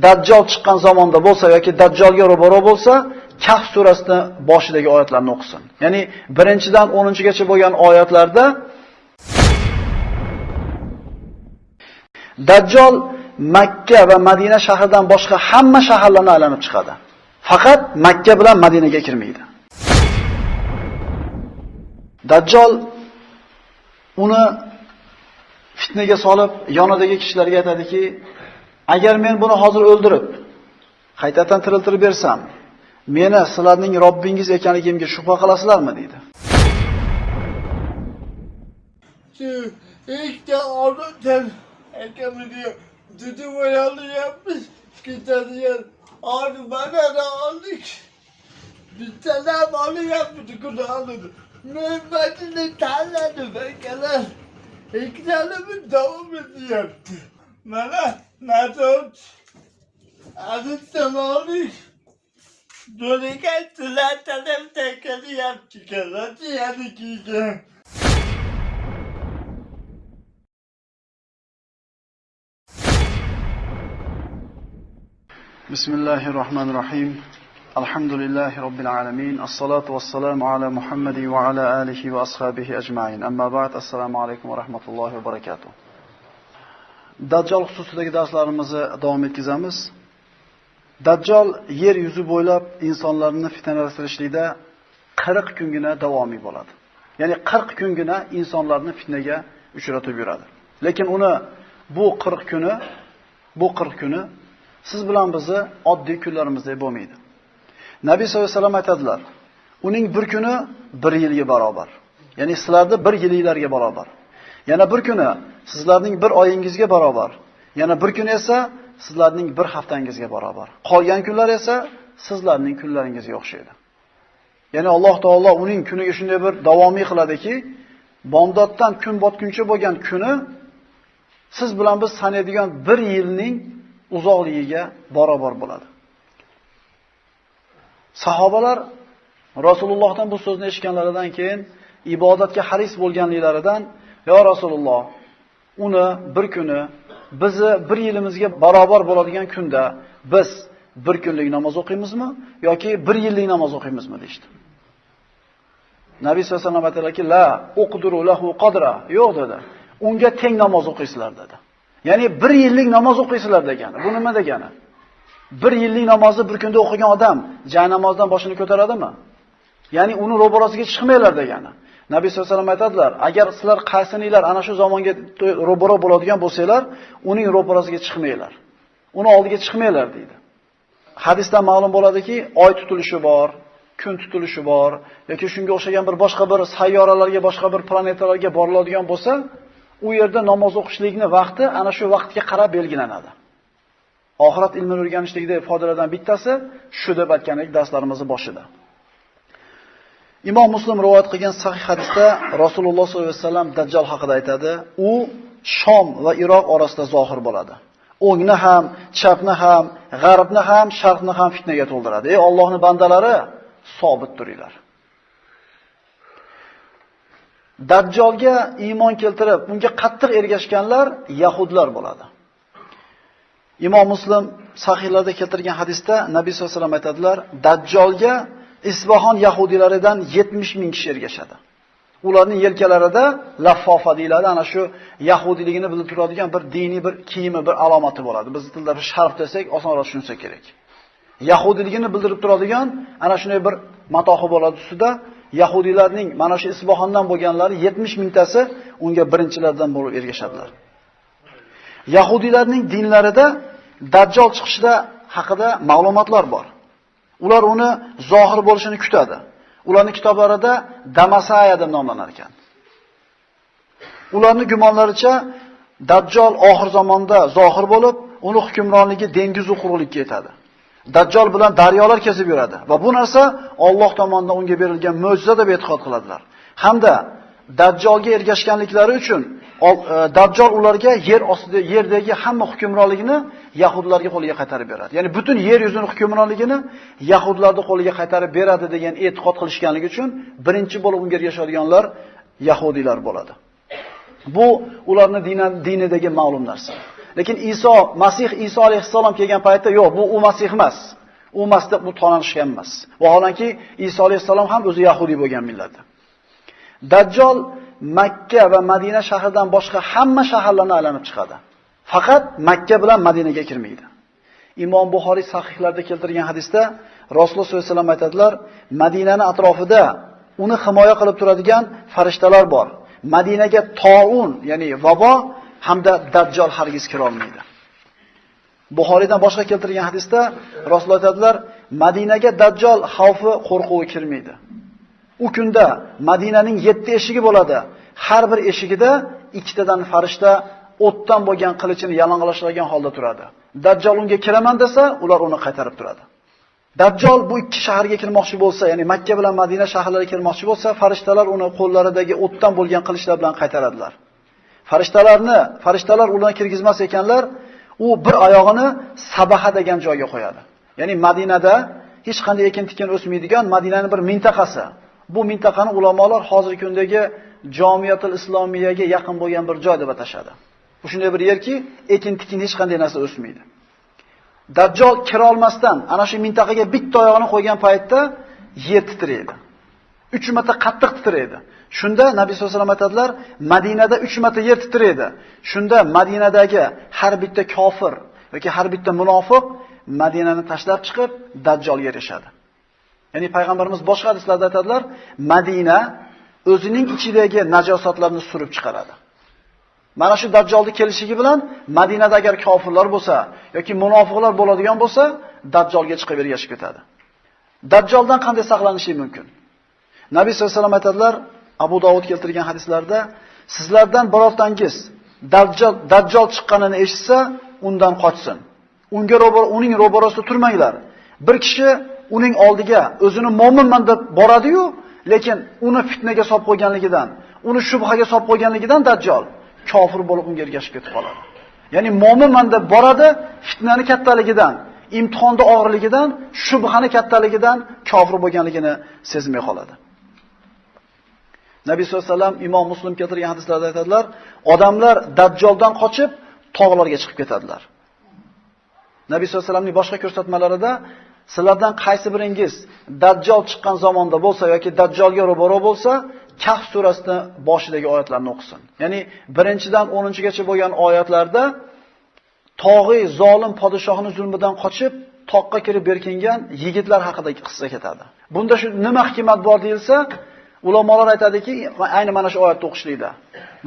Dajjal chiqqan zamonda bo'lsa yoki Dajjalga ro'baro bo'lsa, Kahf surasining boshidagi oyatlarni o'qisin. Ya'ni 1-dan 10-gacha bo'lgan oyatlarda Dajjal Makka va Madina shahridan boshqa hamma shaharlarni aylanib chiqadi. Faqat Makka bilan Madinaga kirmaydi. Dajjal uni fitnaga solib, yonidagi kishilarga aytadiki, agar men buni hozir o'ldirib, qaytadan tiriltirib bersam, meni sizlarning Robbingiz ekanligimga shubha qilasizlarmi deydi. İşte oradan ekemediyor. Tutum ayarlı yapmış. Gitarıyor. Abi bana da aldık. Bir tane malı yapmıştık onu aldı. Mehmet'ini tanıdı bekeler. İki tane bir devam ediyordu. Bana nasıl? Adı tamamı. Dönüken tülatlarım tekeri yaptık. Hadi yani giyeceğim. Bismillahirrahmanirrahim. Elhamdülillahi Rabbil alemin. As-salatu was-salamu ala Muhammedi ve ala alihi ve ashabihi ecmain. Amma ba'd. Assalamu alaykum ve rahmatullohi ve barakatuh. Dajjal xususidagi darslarimizni davom etkazamiz. Dajjal yer yuzi bo'ylab insonlarni fitnalashtirishlikda 40 kungina davomiy bo'ladi. Ya'ni 40 kungina insonlarni fitnaga uchratib yuradi. Lekin uni bu 40 kuni siz bilan bizni oddiy kunlarimizdek bo'lmaydi. Nabiy sollallohu alayhi vasallam aytadilar, uning bir kuni 1 yilga barobar. Ya'ni sizlarda 1 yilinglarga barobar. Yana bir kuni sizlarning 1 oyingizga barobar. Yana bir kuni esa sizlarning 1 haftangizga barobar. Qolgan kunlar esa sizlarning kunlaringizga o'xshaydi. Ya'ni Alloh taolo uning kuniga shunday bir davomiy qiladiki, bomdoddan kun botguncha bo'lgan kuni siz bilan biz sanaydigan 1 yilning uzoqligiga barobar bo'ladi. Sahobalar Rasulullohdan bu so'zni eshitganlaridan keyin ibodatga haris bo'lganliklaridan, "Ya Rasululloh, uni bir kuni bizni 1 yilimizga barobar bo'ladigan kunda biz 1 kunlik namoz o'qiymizmi yoki 1 yillik namoz o'qiymizmi?" deydi. Nabiy sollallohu alayhi vasallam aytdilarki, "La uqdiru lahu qadra." Yo'q dedi. Unga teng namoz o'qiysizlar dedi. Ya'ni 1 yillik namoz o'qiysizlar degani. Bu nima degani? 1 yillik namozni bir kunda o'qigan odam jahannamozdan boshini ko'taradimi? Ya'ni uni ro'barasiga chiqmaylar degani. Nabiy sollallohu alayhi vasallam aytadilar, agar sizlar qaysininglar ana shu zamonga ro'baro bo'ladigan bo'lsanglar, uning ro'barasiga chiqmanglar. Uni oldiga chiqmanglar deydi. Hadisdan ma'lum bo'ladiki, oy tutilishi bor, kun tutilishi bor yoki shunga o'xshagan boshqa bir sayyoralarga, boshqa bir planetalarga boriladigan bo'lsa, u yerda namoz o'qishlikni vaqti ana shu vaqtga qarab belgilanadi. Oxirat ilmini o'rganishlikda foydalardan bittasi shu deb aytganlik darslarimiz boshida. Imom Muslim rivoyat qilgan sahih hadisda Rasululloh sollallohu alayhi vasallam Dajjal haqida aytadi. U Shom va Iroq orasida zohir bo'ladi. O'ngni ham, chapni ham, g'arbni ham, sharqni ham fitnaga to'ldiradi. Ey Allohning bandalari, sobit turinglar. Dajjalga iymon keltirib, unga qattiq ergashganlar yahudlar bo'ladi. Imom Muslim sahihlarda keltirgan hadisda Nabiy sollallohu alayhi vasallam aytadilar, Dajjalga Isbahon yahudilaridan 70 ming kishi ergashadi. Ularning yelkalarida laffofa deyiladi, ana shu yahudiyligini bildirib turadigan bir diniy bir kiyimi, bir alomati bo'ladi. Biz tilda sharf desak, osonroq tushunsa kerak. Yahudiyligini bildirib turadigan ana shunday bir matohi bo'ladi ustida. Yahudiylarning mana shu Isbahondan bo'lganlari 70 mingtasi unga birinchilardan bo'lib ergashadilar. Yahudiylarning dinlarida Dajjal chiqishida haqida ma'lumotlar bor. Ular uni zohir bo'lishini kutadi. Ularning kitoblarida Damasaya deb nomlanar ekan. Ularning gumonlaricha Dajjal oxir zamonda zohir bo'lib, uni hukmronligi dengiz quruqlikka yetadi. Dajjal bilan daryolar kesib yuradi va bu narsa Alloh tomonidan unga berilgan mo'jiza deb e'tiqod qiladilar. Hamda Dajjalga ergashganliklari uchun Dajjal ularga yer ostida yerdagi hamma hukmronligini yahudlarga qo'liga qaytarib beradi. Ya'ni butun yer yuzining hukmronligini yahudlarning qo'liga qaytarib beradi degan e'tiqod qilishganligi uchun birinchi bo'lib unga ergashadiganlar yahudiylar bo'ladi. Bu ularning dinidagi ma'lum narsa. Lekin Masih Iso alayhissalom kelgan paytda yo'q, bu u Masih emas. U emas deb bu tonishgan emas. Vaholanki Iso alayhissalom ham o'zi yahudi bo'lgan millat. Dajjal Makka va Madina shahridan boshqa hamma shaharlarni aylanib chiqadi. Faqat Makka bilan Madinaga kirmaydi. Imom Buxoriy sahihlarida keltirgan hadisda Rasululloh sollallohu alayhi vasallam aytadilar, Madinaning atrofida uni himoya qilib turadigan farishtalar bor. Madinaga to'un, ya'ni vabo hamda Dajjal hargiz kira olmaydi. Buxoriydan boshqa keltirgan hadisda Rasululloh aytadilar, Madinaga Dajjal xavfi, qo'rquvi kirmaydi. U kunda Madinaning 7 eshigi bo'ladi. Har bir eshigida ikkitadan farishta o'tdan bo'lgan qilichini yalang'ochlagan holda turadi. Dajjal unga kiraman desa, ular uni qaytarib turadi. Dajjal bu ikki shaharga kirmoqchi bo'lsa, ya'ni Makka bilan Madina shaharlariga kirmoqchi bo'lsa, farishtalar uni qo'llaridagi o'tdan bo'lgan qilichlar bilan qaytaradilar. Farishtalar ularni kirgizmas ekanlar, u bir oyog'ini Sabaha degan joyga qo'yadi. Ya'ni Madinada hech qanday ekin-tikin o'smaydigan Madinaning bir mintaqasi. Bu mintaqani ulamolar hozirgi kundagi Jomiyatul Islomiyaga yaqin bo'lgan bir joy deb atashadi. Bu shunday bir yerki, ekin-tikin hech qanday narsa o'smaydi. Dajjal kira olmasdan ana shu mintaqaga bitta oyog'ini qo'ygan paytda yer titraydi. 3 marta qattiq titraydi. Shunda Nabiy sollallohu alayhi vasallam aytadilar, Madinada 3 marta yer titraydi. Shunda Madinadagi har bitta kofir yoki har bitta munofiq Madinani tashlab chiqib Dajjalga erishadi. Ya'ni payg'ambarimiz boshqa hadislarda aytadilar, Madina o'zining ichidagi najosatlarni surib chiqaradi. Mana shu Dajjalning kelishligi bilan Madinada agar kofirlar bo'lsa yoki munofiqlar bo'ladigan bo'lsa, Dajjalga chiqib ergashib ketadi. Dajjaldan qanday saqlanish mumkin? Nabiy sollallohu alayhi vasallam aytadilar, Abu Dovud keltirgan hadislarda, sizlardan birortangiz Dajjal chiqqanini eshitsa, undan qochsin. Uning ro'barasida turmanglar. Bir kishi uning oldiga o'zini mo'minman deb boradi-yu, lekin uni fitnaga solib qo'yganligidan, uni shubhaga solib qo'yganligidan Dajjal kofir bo'lib unga ergashib ketib qoladi. Ya'ni mo'minman deb boradi, fitnani kattaligidan, imtihonda og'irligidan, shubhani kattaligidan kofir bo'lganligini sezmay qoladi. Nabiy sollallohu alayhi vasallam Imom Muslim keltirgan hadislarda aytadilar, odamlar Dajjaldan qochib tog'larga chiqib ketadilar. Nabiy sollallohu alayhi vasallamning boshqa ko'rsatmalarida sizlardan qaysi biringiz Dajjal chiqqan zamonda bo'lsa yoki Dajjalga ro'baro bo'lsa, Kahf surasini boshidagi oyatlarni o'qisin. Ya'ni 1-dan 10-gacha bo'lgan oyatlarda tog'iy zolim podshohning zulmidan qochib toqqa kirib berkingan yigitlar haqidagi qissa ketadi. Bunda shu nima hikmat bor deyilsa, ulamolar aytadiki, ayni mana shu oyatni o'qishlikda.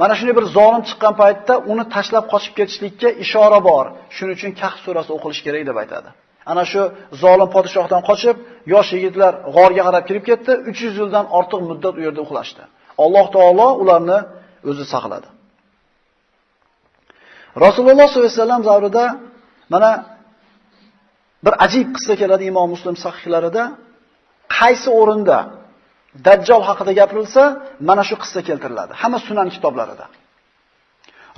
Mana shunday bir zolim chiqqan paytda uni tashlab qochib ketishlikka ishora bor. Shuning uchun Kahf surasi o'qilish kerak deb aytadi. Ana shu zolim podshohdan qochib, yosh yigitlar g'orga qarab kirib ketdi, 300 yildan ortiq muddat u yerda uxlashdi. Alloh taolo ularni o'zi saqladi. Rasululloh sollallohu alayhi vasallam davrida mana bir ajib qissa keladi Imom Muslim sahihlarida. Qaysi o'rinda Dajjal haqida gapirilsa, mana shu qissa keltiriladi. Hamma sunan kitoblarida.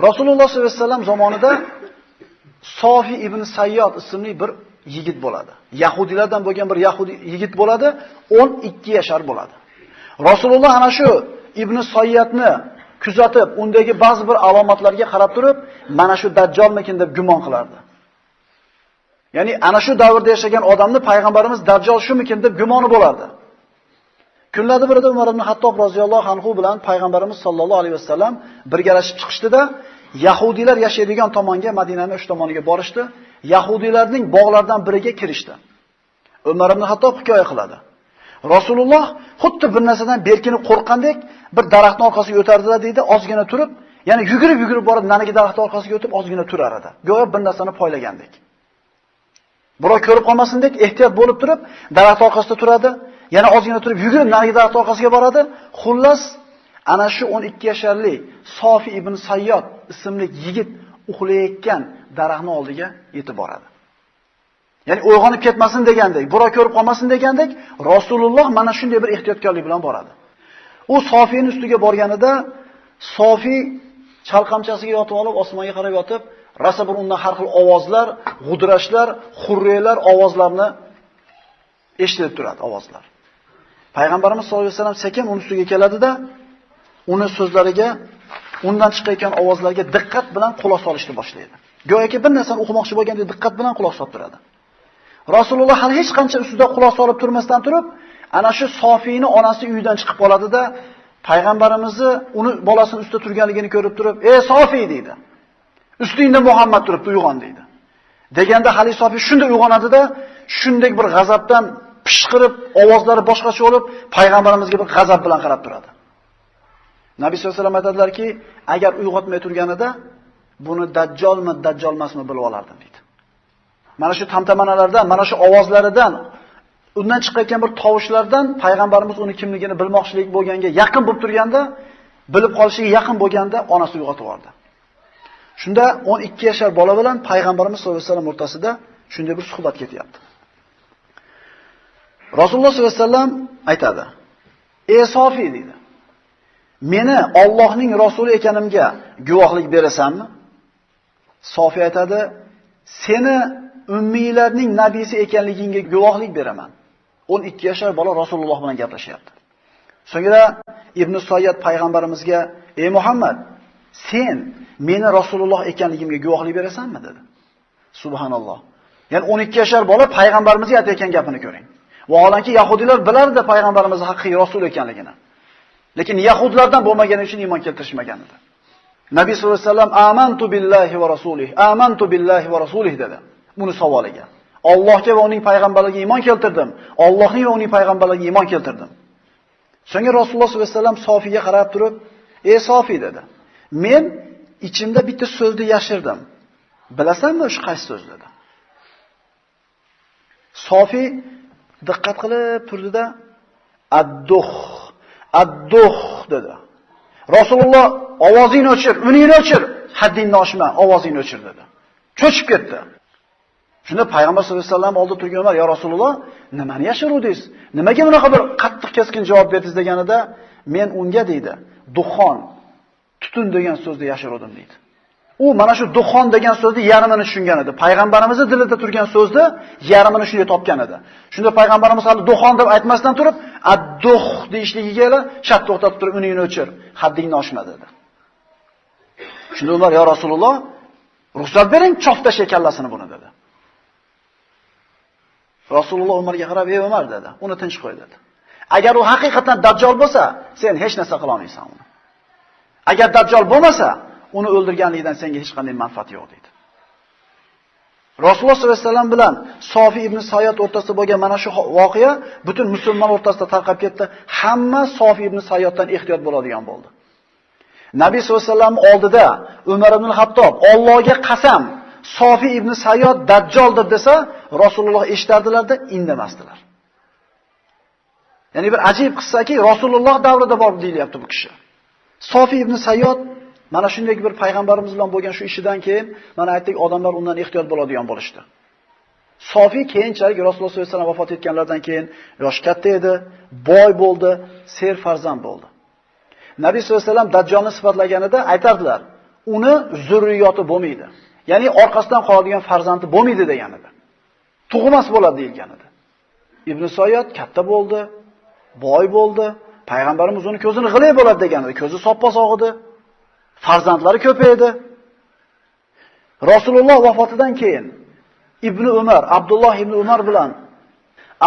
Rasululloh sollallohu alayhi vasallam zamonida Sofi ibn Sayyod ismli bir yigit bo'ladi. Yahudilardan bo'lgan bir yahudi yigit bo'ladi, 12 yashar bo'ladi. Rasululloh ana shu ibn Sayyodni kuzatib, undagi ba'zi bir alomatlarga qarab turib, mana shu Dajjalmikin deb gumon qilardi. Ya'ni ana shu davrda yashagan odamni payg'ambarimiz Dajjal shumikin deb gumoni bo'lardi. Kunlarda birida Umar ibn Hattob roziyallohu anhu bilan payg'ambarimiz sollallohu alayhi vasallam birgalashib chiqishdida, Yahudilar yashaydigan tomonga, Madinaning o'sha tomoniga borishdi. Yahudilarning bog'laridan biriga kirishdi. Umar ibn Hattob hikoya qiladi. Rasululloh xuddi bir narsadan berkinib qo'rqqandek bir daraxtning orqasiga o'tardilar deydi, ozgina turib, ya'ni yugurib borib narigi daraxt orqasiga o'tib ozgina turar edi. Go'yo bir narsani poylagandek. Birov ko'rib qolmasindek ehtiyot bo'lib turib, daraxt orqasida turadi. Yana ozgina turib yugurib narigi daraxt orqasiga boradi. Xullas, ana shu 12 yasharli Sofi ibn Sayyod ismli yigit uxlayotgan daraxtning oldiga yetib boradi. Ya'ni uyg'onib ketmasin degandek, birov ko'rib qolmasin degandek, Rasululloh mana shunday bir ehtiyotkorlik bilan boradi. U Sofining ustiga borganida Sofi chalqamchasiga yotib olib, osmonga qarab yotib, rasa bir undan har xil ovozlar, g'udrashlar, xurriylar ovozlarini eshitilib turadi, ovozlar. Payg'ambarimiz sollallohu alayhi vasallam sekin uning ustiga keladida, uni so'zlariga, undan chiqayotgan ovozlarga diqqat bilan quloq solishni boshlaydi. Go'yoki bir narsani o'qimoqchi bo'lgandek diqqat bilan quloq solib turadi. Rasululloh hali hech qancha ustida quloq solib turmasdan turib, ana shu Sofiyni onasi uyidan chiqib qoladi-da, payg'ambarimizni uni bolasini ustida turganligini ko'rib turib, "Ey Sofiy" deydi. "Ustingda Muhammad turibdi, uyg'on" deydi. Deganda hali Sofiy shunday uyg'onadi-da, shunday bir g'azabdan pishqirib, ovozlari boshqacha bo'lib, payg'ambarimizga bir g'azab bilan qarab turadi. Nabiy sollallohu alayhi vasallam aytadilar-ki, agar uyg'otmay turganida buni dajjolmi, dajjol emasmi bilib olardim deydi. Mana shu tamtamanalardan, mana shu ovozlaridan, undan chiqayotgan bir tovushlardan payg'ambarimiz uni kimligini bilmoqchilik bo'lganga yaqin bo'lib turganda, bilib qolishiga yaqin bo'lganda onasi uyg'otib yubordi. Shunda 12 yashar bola bilan payg'ambarimiz sollallohu alayhi vasallam o'rtasida shunday bir suhbat ketyapti. Rasululloh sollallohu alayhi vasallam aytadi: "Ey Sofiy" deydi. "Meni Allohning rasuli ekanimga guvohlik berasanmi?" Sofiy aytadi: "Seni ummiylarning nabiysi ekanligingga guvohlik beraman." 12 yashar bola Rasululloh bilan gaplashyapti. So'ngra Ibn Soyat payg'ambarimizga: "Ey Muhammad, sen meni Rasululloh ekanligimga guvohlik berasanmi?" dedi. Subhanalloh. Ya'ni 12 yashar bola payg'ambarimizga aytayotgan gapini ko'ring. Vaholanki yahudilar bilardi payg'ambarimiz haqiqiy rasul ekanligini. Lekin yahudlardan bo'lmagani uchun iymon keltirishmagan edi. Nabiy sollallohu alayhi vasallam amantu billahi va rasulih, amantu billahi va rasulih dedi. Buni savoliga. Allohga va uning payg'ambarligiga iymon keltirdim. Allohning va uning payg'ambarligiga iymon keltirdim. So'ngra Rasululloh sollallohu alayhi vasallam Sofiyga qarab turib, "Ey Sofiy" dedi. "Men ichimda bitta so'zni yashirdim. Bilasanmi o'sha qaysi so'z?" dedi. Sofiy diqqat qilib turdi-da, "Ad-duh, ad-duh" dedi. Rasululloh ovozingni o'chir, uningni o'chir, haddingni oshma, ovozingni o'chir dedi. Cho'chib ketdi. Shunda payg'ambar sollallohu alayhi vasallam oldida turgan Umar: "Ya Rasululloh, nimani yashiruvdingiz? Nimaga bunaqa bir qattiq keskin javob berdingiz?" deganida, "Men unga" deydi, "duxon, tutun degan so'zni yashiruvdim" deydi. U mana shu duxon degan so'zni yarmini tushungan edi. Payg'ambarimizning dilida turgan so'zni yarmini shunday topgan edi. Shunda payg'ambarimiz hali duxon deb aytmasdan turib, "ad-duh" deyishligiga shart to'xtatib turib, "Uningni o'chir, haddingni oshma" dedi. Shunda Umar: "Ya Rasululloh, ruxsat bering, choftashiga kallasini buni" dedi. Rasululloh Umarga qarab: "Ey Umar" dedi, "uni tinch qo'y" dedi. "Agar u haqiqatan dajjol bo'lsa, sen hech narsa qila olmaysan uni. Agar dajjol bo'lmasa, uni o'ldirganlikdan senga hech qanday manfaat yo'q" dedi. Rasululloh sollallohu alayhi vasallam bilan Sofiy ibn Sayyod o'rtasida bo'lgan mana shu voqea butun musulmon o'rtasida tarqab ketdi. Hamma Sofiy ibn Sayyoddan ehtiyot bo'ladigan bo'ldi. Nabiy sollallohu alayhi vasallam oldida Umar ibn Hattob Allohga qasam, Sofiy ibn Sayyod dajjoldir desa, Rasululloh eshitardilar-da, indamasdilar. Ya'ni bir ajib qissaki, Rasululloh davrida bor deyilyapti bu kishi. Sofiy ibn Sayyod mana shunday bir payg'ambarimiz bilan bo'lgan shu ishidan keyin mana aytdik, odamlar undan ehtiyot bo'ladigan bo'lishdi. Sofiy keyinchalik Rasululloh sollallohu alayhi vasallam vafot etganlardan keyin yosh katta edi, boy bo'ldi, ser farzand bo'ldi. Nabiy sollallohu alayhi vasallam dajjolni sifatlaganida aytardilar, uni zurriyoti bo'lmaydi. Ya'ni orqasidan qoladigan farzandi bo'lmaydi degan edi. Tug'mas bo'ladi deilgan edi. Ibn Soyod katta bo'ldi, boy bo'ldi, payg'ambarimiz uni ko'zini g'ilay bo'ladi degan edi. Ko'zi soppa-sog' edi. Farzandlari ko'paydi. Rasululloh vafotidan keyin Ibn Umar, Abdulloh ibn Umar bilan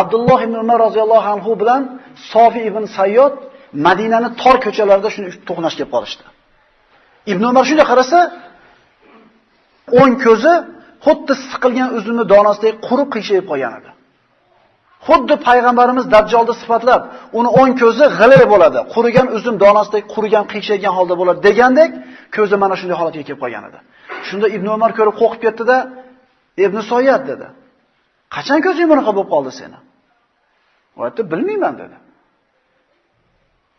Abdulloh ibn Umar roziyallohu anhu bilan Sofiy ibn Sayyod Madinaning tor ko'chalarida shuni to'qnash kelib qolishdi. Ibn Umar shunday qarasa, o'ng ko'zi xuddi siqilgan uzumni donasidek qurib qiyshayib qolgan edi. Xuddi payg'ambarimiz dajjolni sifatlab, uni o'ng ko'zi g'ilay bo'ladi, qurigan uzum donasidek qurigan qiyshaygan holda bo'ladi degandek, ko'zi mana shunday holatga kelib qolgan edi. Shunda Ibn Umar ko'rib qo'rqib ketdi-da, "Ibn Soyat" dedi. "Qachon ko'zing bunaqa bo'lib qoldi seni?" U aytdi, "Bilmayman" dedi.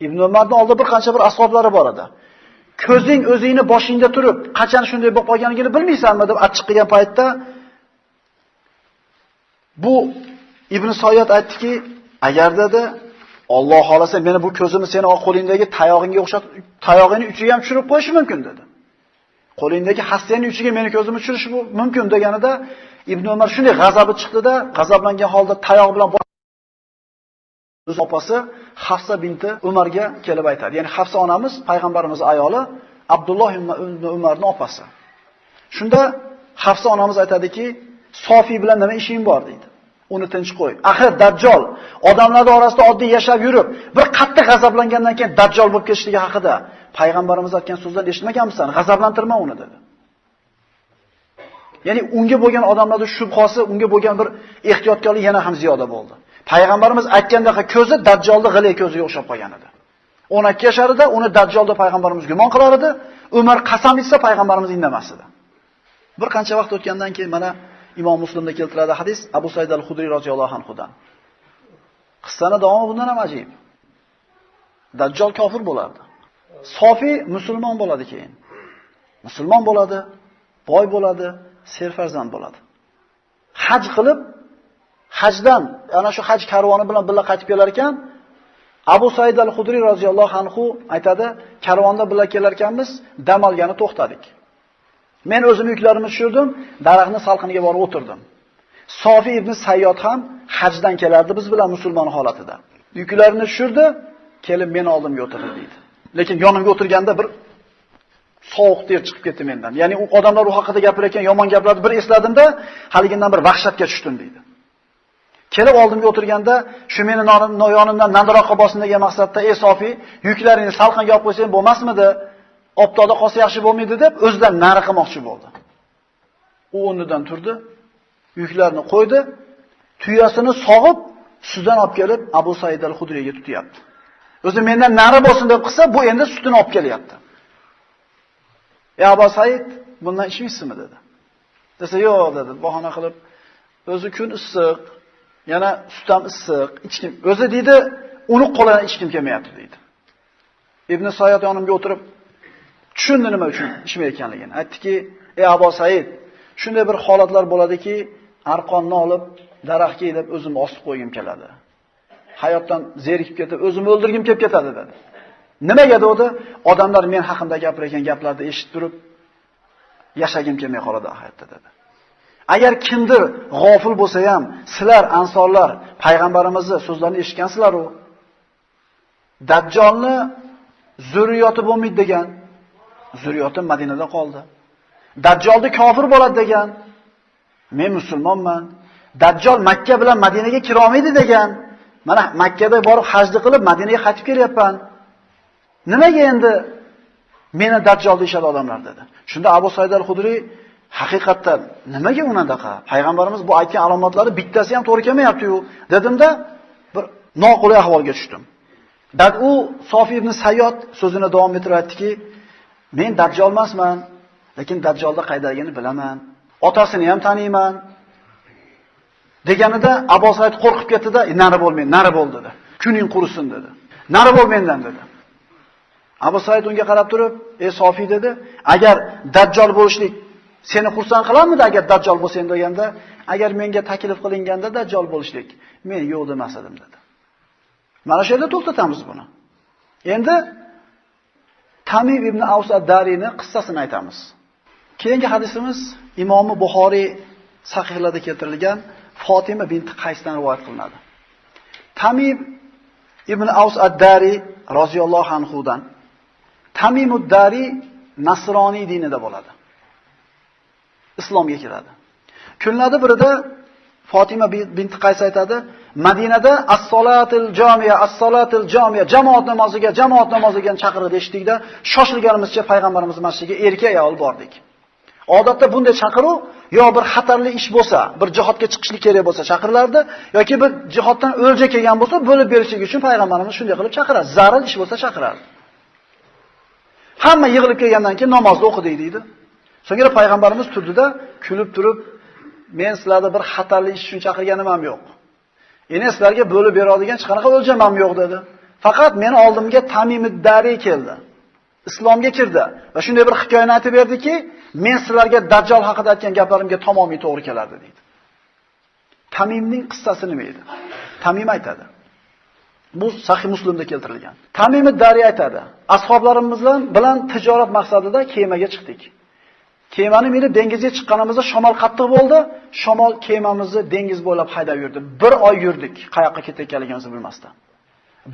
Ibn Umarning oldida bir qancha bir ashablari bor edi. "Ko'zing o'zingni boshingda turib, qachon shunday bo'lib qolganligini bilmaysanmi?" deb achchiq qilgan paytda bu Ibn Soyat aytdiki, "Agar" dedi, "Alloh xolasa meni bu ko'zimni seni qo'lingdagi tayog'ingga o'xshatib, tayog'ingni uchiga ham tushirib qo'yish mumkin" dedi. "Qo'lingdagi hassangning uchiga meni ko'zimni tushirish mumkin" deganida Ibn Umar shunday g'azabi chiqdi-da, g'azablangan holda tayoq bilan o'z opasi Hafsa binti Umarga kelib aytadi. Ya'ni Hafsa onamiz payg'ambarimiz ayoli, Abdulloh ibn Umarning opasi. Shunda Hafsa onamiz aytadiki, Sofiy bilan nima ishing bor deydi. Uni tinch qo'y. Axir Dajjal odamlar orasida oddiy yashab yurib, bir qattiq g'azablangandan keyin Dajjal bo'lib ketishligi haqida payg'ambarimiz aytgan so'zlarni eshitmaganmisan? G'azablantirma uni dedi. Ya'ni unga bo'lgan odamlarning shubhasi, unga bo'lgan bir ehtiyotkorlik yana ham ziyoda bo'ldi. Payg'ambarimiz aytgandaqa ko'zi Dajjalning g'ilay ko'ziga o'xshab qolgan edi. 12 yasharida uni Dajjalda payg'ambarimiz gumon qilar edi. Umar qasam ichsa payg'ambarimiz indamas edi. Bir qancha vaqt o'tgandan keyin mana Imom Muslimda keltiradi hadis Abu Said al-Khudri roziyallohu anhudan. Qissani davomi bundan ham ajib. Dajjal kofir bo'lardi. Sofiy musulmon bo'ladi keyin. Musulmon bo'ladi, boy bo'ladi, serfarzand bo'ladi. Haj qilib, hajdan, ana shu haj karvoni bilan birga qaytib kelar ekan, Abu Said al-Khudri roziyallohu anhu aytadi, karvonda birga kelar ekanmiz, dam olgani to'xtadik. Men o'zim yuklarimni tushirdim, daraxtning salqiniga borib o'tirdim. Sofiy ibn Sayyod ham hajdan kelardi biz bilan musulmon holatida. Yuklarini tushirdi, kelib meni oldimga o'tirdi deydi. Lekin yonimga o'tirganda bir sovuq ter chiqib ketdi mendan. Ya'ni u odamlar u haqida gapirayotgan yomon gaplarni bir esladimda, haligindan bir vahshatga tushdim deydi. Kelib oldimga o'tirganda, shu meni yonimdan nandiroqqa bosin degan maqsadda, "Ey Sofiy, yuklaringni salqinga olib qo'ysang bo'lmasmidi? Optoda qolsa yaxshi bo'lmaydi" deb o'zidan nari qilmoqchi bo'ldi. U o'rnidan turdi, yuklarni qo'ydi, tuyasini sog'ib, sutdan olib kelib Abu Said al-Khudriga tutyapti. O'zi mendan nari bo'lsin deb qilsa, bu endi sutini olib kelyapti. "Ey Abu Said, bundan ichmaysizmi?" dedi. Desa, "Yo'q" dedi, bahona qilib. "O'zi kun issiq, yana sut ham issiq, ichkim. O'zi deydi, uni qo'lidan ichkim kelmayapti" deydi. Ibn Sayyod yonimga o'tirib tushundi nima uchun ichmayotganligini. Aytdiki, "Ey Abu Said, shunday bir holatlar bo'ladiki, arqonni olib daraxtga ilib o'zimni osib qo'ygim keladi. Hayotdan zerikib ketib, o'zimni o'ldirgim kelib ketadi" dedi. Nimaga dedi? Odamlar men haqimda gapirgan gaplarni eshitib turib, yashagim kelmay qoladi hayotda dedi. Agar kimdir g'ofil bo'lsa ham, sizlar ansorlar payg'ambarimizning so'zlarini eshitgansizlar u. Dajjolni zurriyoti bo'lmaydi degan. Zurriyoti Madinada qoldi. Dajjolni kofir bo'ladi degan. Men musulmonman. Dajjol Makka bilan Madinaga kira olmaydi degan. Mana Makkada borib hajni qilib Madinaga qaytib kelyapman. Nimaga endi meni Dajjol deyshadi odamlar dedi. Shunda Abu Said al-Khudri haqiqatdan nimaga unadaqa? Payg'ambarimiz bu aytgan alomatlari bittasi ham to'g'ri kelmayapti-yu, dedimda bir noqulay ahvolga tushdim. U Sofiy ibn Sayyod so'zini davom ettirib aytdiki, "Men Dajjol emasman, lekin Dajjolda qaydaligini bilaman. Otasini ham taniyman." Deganida Abu Said qo'rqib ketdi-da, "Nari bo'lmang, nari bo'l" dedi. "Kuning qurisin" dedi. "Nari bo'l mendan" dedi. Abu Said unga qarab turib, "Ey Sofiy" dedi, "Agar Dajjol bo'lishlik seni xursand qilarmidi agar Dajjol bo'lsang" deganda, "Agar menga taklif qilinganda Dajjol bo'lishlik, men yo'q demas edim" dedi. Mana shu yerda to'xtatamiz buni. Endi Tamim ibn Aws ad-Dariyni qissasini aytamiz. Keyingi hadisimiz Imom Buxoriy sahihlarida keltirilgan Fatima binti Qaysdan rivoyat qilinadi. Tamim ibn Aws ad-Dariy roziyallohu anhudan. Tamim ad-Dariy Nasroniy dinida bo'ladi. Islomga kiradi. Kunlardan birida Fatima binti Qays aytadi, Madinada as-solatul jamiya, as-solatul jamiya, jamoat namoziga chaqirdi eshitdikda, shoshilganimizcha payg'ambarimiz masjidiga erkak ayol bordik. Odatda bunday chaqiruv yo bir xatarli ish bo'lsa, bir jihodga chiqishlik kerak bo'lsa chaqirilardi, yoki bir jihoddan o'lja kelgan bo'lsa, bo'lib berishlik uchun payg'ambarimiz shunday qilib chaqiradi. Zarur ish bo'lsa chaqirardi. Hamma yig'ilib kelgandan keyin namozni o'qidik deydi. So'ngra payg'ambarimiz turdida, kulib turib, "Men sizlarni bir xatarli ish uchun chaqirganim ham yo'q. Endi sizlarga bo'lib beradigan hech qanaqa o'ljam ham yo'q" dedi. Faqat meni oldimga Tamim ad-Dariy keldi. Islomga kirdi va shunday bir hikoyani aytib berdiki, "Men sizlarga Dajjal haqida aytgan gaplarimga tamomiy to'g'ri kelardi" dedi. Tamimning qissasi nima edi? Tamim aytadi. Bu Sahih Muslimda keltirilgan. Tamim ad-Dariy aytadi: "Ashoblarimiz bilan tijorat maqsadida kemaga chiqdik. Kemani minib dengizga chiqqanimizda shamol qattiq bo'ldi. Shamol kemamizni dengiz bo'ylab haydab yurdi. Bir oy yurdik, qayoqqa ketayotganligimizni bilmasdan.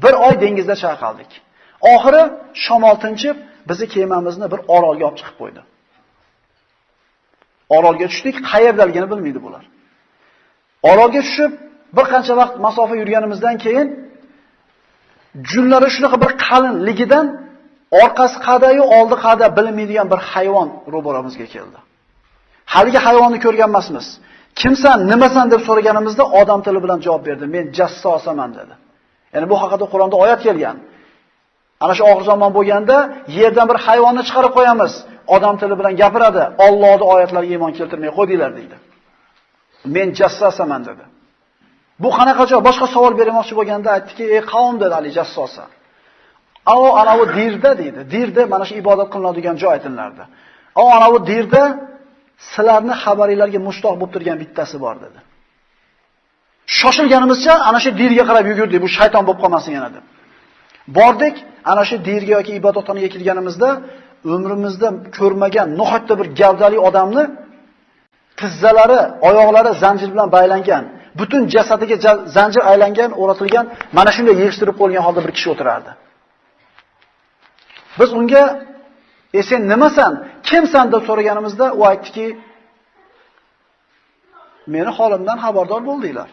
Bir oy dengizda chayqaldik. Oxiri shamol tinchib, bizni kemamizni bir orolga olib chiqib qo'ydi. Orolga tushdik, qayerdaligini bilmaydi bular. Orolga tushib, bir qancha vaqt masofa yurganimizdan keyin junlari shunaqa bir qalinligidan orqasi qadayu oldi qada bilmaydigan bir hayvon ro'baramizga keldi. Haligi hayvonni ko'rgan emasmiz. Kimsan, nimasan deb so'raganimizda odam tili bilan javob berdi. Men jassosaman dedi. Ya'ni bu haqida Qur'onda oyat kelgan. Ana shu oxir zamon bo'lganda yerdan bir hayvonni chiqarib qo'yamiz. Odam tili bilan gapiradi. Allohning oyatlariga iymon keltirmay qo'ydinglar dedi. Men jassosaman dedi. Bu qanaqa javob? Boshqa savol bermoqchi bo'lganda aytdiki, "Ey qavm," dedi Ali jassosa. Ana bu dirda deydi. Dirda mana shu ibodat qilinadigan joy aytiladi. Ana bu dirda sizlarni xabaringlarga mushtoq bo'lib turgan bittasi bor dedi. Shoshilganimizcha ana shu dirga qarab yugurdik, bu shayton bo'lib qolmasin yana deb. Bordik, ana shu dirga yoki ibodatxonaga kelganimizda umrimizda ko'rmagan nihoyatda bir gavdali odamni tizzalari, oyoqlari zanjir bilan baylangan, butun jasadiga zanjir aylangan, o'ratilgan, mana shunday yig'ishtirib qo'yilgan holda bir kishi o'tirardi. Biz unga "Sen nimasan? Kimsan?" deb so'raganimizda u aytdiki, "Meni holimdan xabardor bo'ldinglar.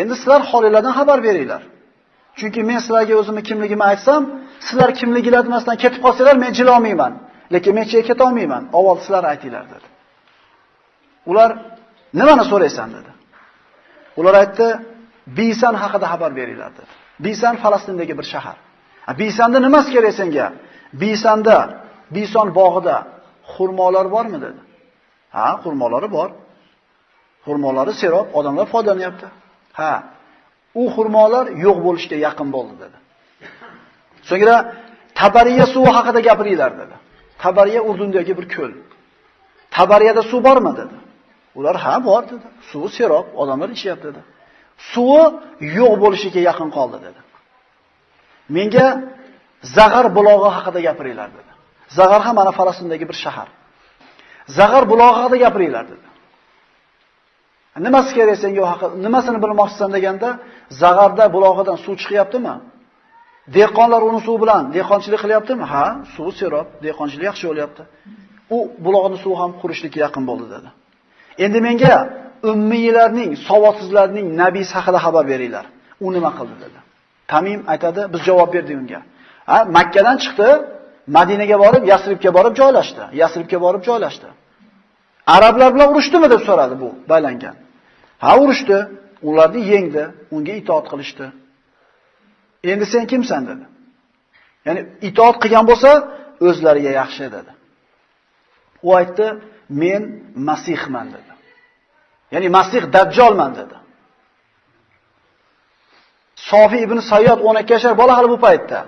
Endi sizlar holinglardan xabar beringlar. Chunki men sizlarga o'zimni kimligimni aytsam, sizlar kimliginglarni aytmasdan ketib qolsanglar men jila olmayman. Lekin men chetga keta olmayman. Avval sizlar aytinglar" dedi. Ular "Nimani so'raysan?" dedi. Ular aytdi, "Bisan haqida xabar beringlar" dedi. Bisan Falastindagi bir shahar. Bisanda nimasi kerak senga? Bisanda, Bison bog'ida xurmolar bormi dedi. Ha, xurmolari bor. Xurmolari serob, odamlar foydalanyapti. Ha, u xurmolar yo'q bo'lishga yaqin bo'ldi dedi. So'ngra Tabariya suvi haqida gapiringlar dedi. Tabariya Urdundagi bir ko'l. Tabariyada suv bormi dedi. Ular "Ha, bor" dedi. Suvi serob, odamlar ichyapti dedi. Suvi yo'q bo'lishiga yaqin qoldi dedi. Menga Zag'ar bulog'i haqida gapiringlar dedi. Zag'ar ham mana Falastindagi bir shahar. Zag'ar bulog'i haqida gapiringlar dedi. Nimasi kerak senga u haqida? Nimasini bilmoqchisan deganda, Zag'arda bulog'idan suv chiqyaptimi? Dehqonlar uni suv bilan dehqonchilik qilyaptimi? Ha, suv serob, dehqonchilik yaxshi bo'lyapti. U buloqning suvi ham qurishlikka yaqin bo'ldi dedi. Endi menga ummiylarning, savodsizlarning nabiysi haqida xabar beringlar. U nima qildi dedi. Tamim aytadi, biz javob berdik unga. Makkadan chiqdi, Madinaga borib, Yasribga borib joylashdi. Yasribga borib joylashdi. Arablar bilan urushdimi deb so'radi bu baylangan. Ha, urushdi. Ularni yengdi, unga itoat qilishdi. Endi sen kimsan dedi. Ya'ni itoat qilgan bo'lsa, o'zlariga yaxshi dedi. U aytdi, "Men Masihman" dedi. Ya'ni Masih Dajjolman dedi. Sofi ibn Sayyod 12 yoshar bola hali bu paytda.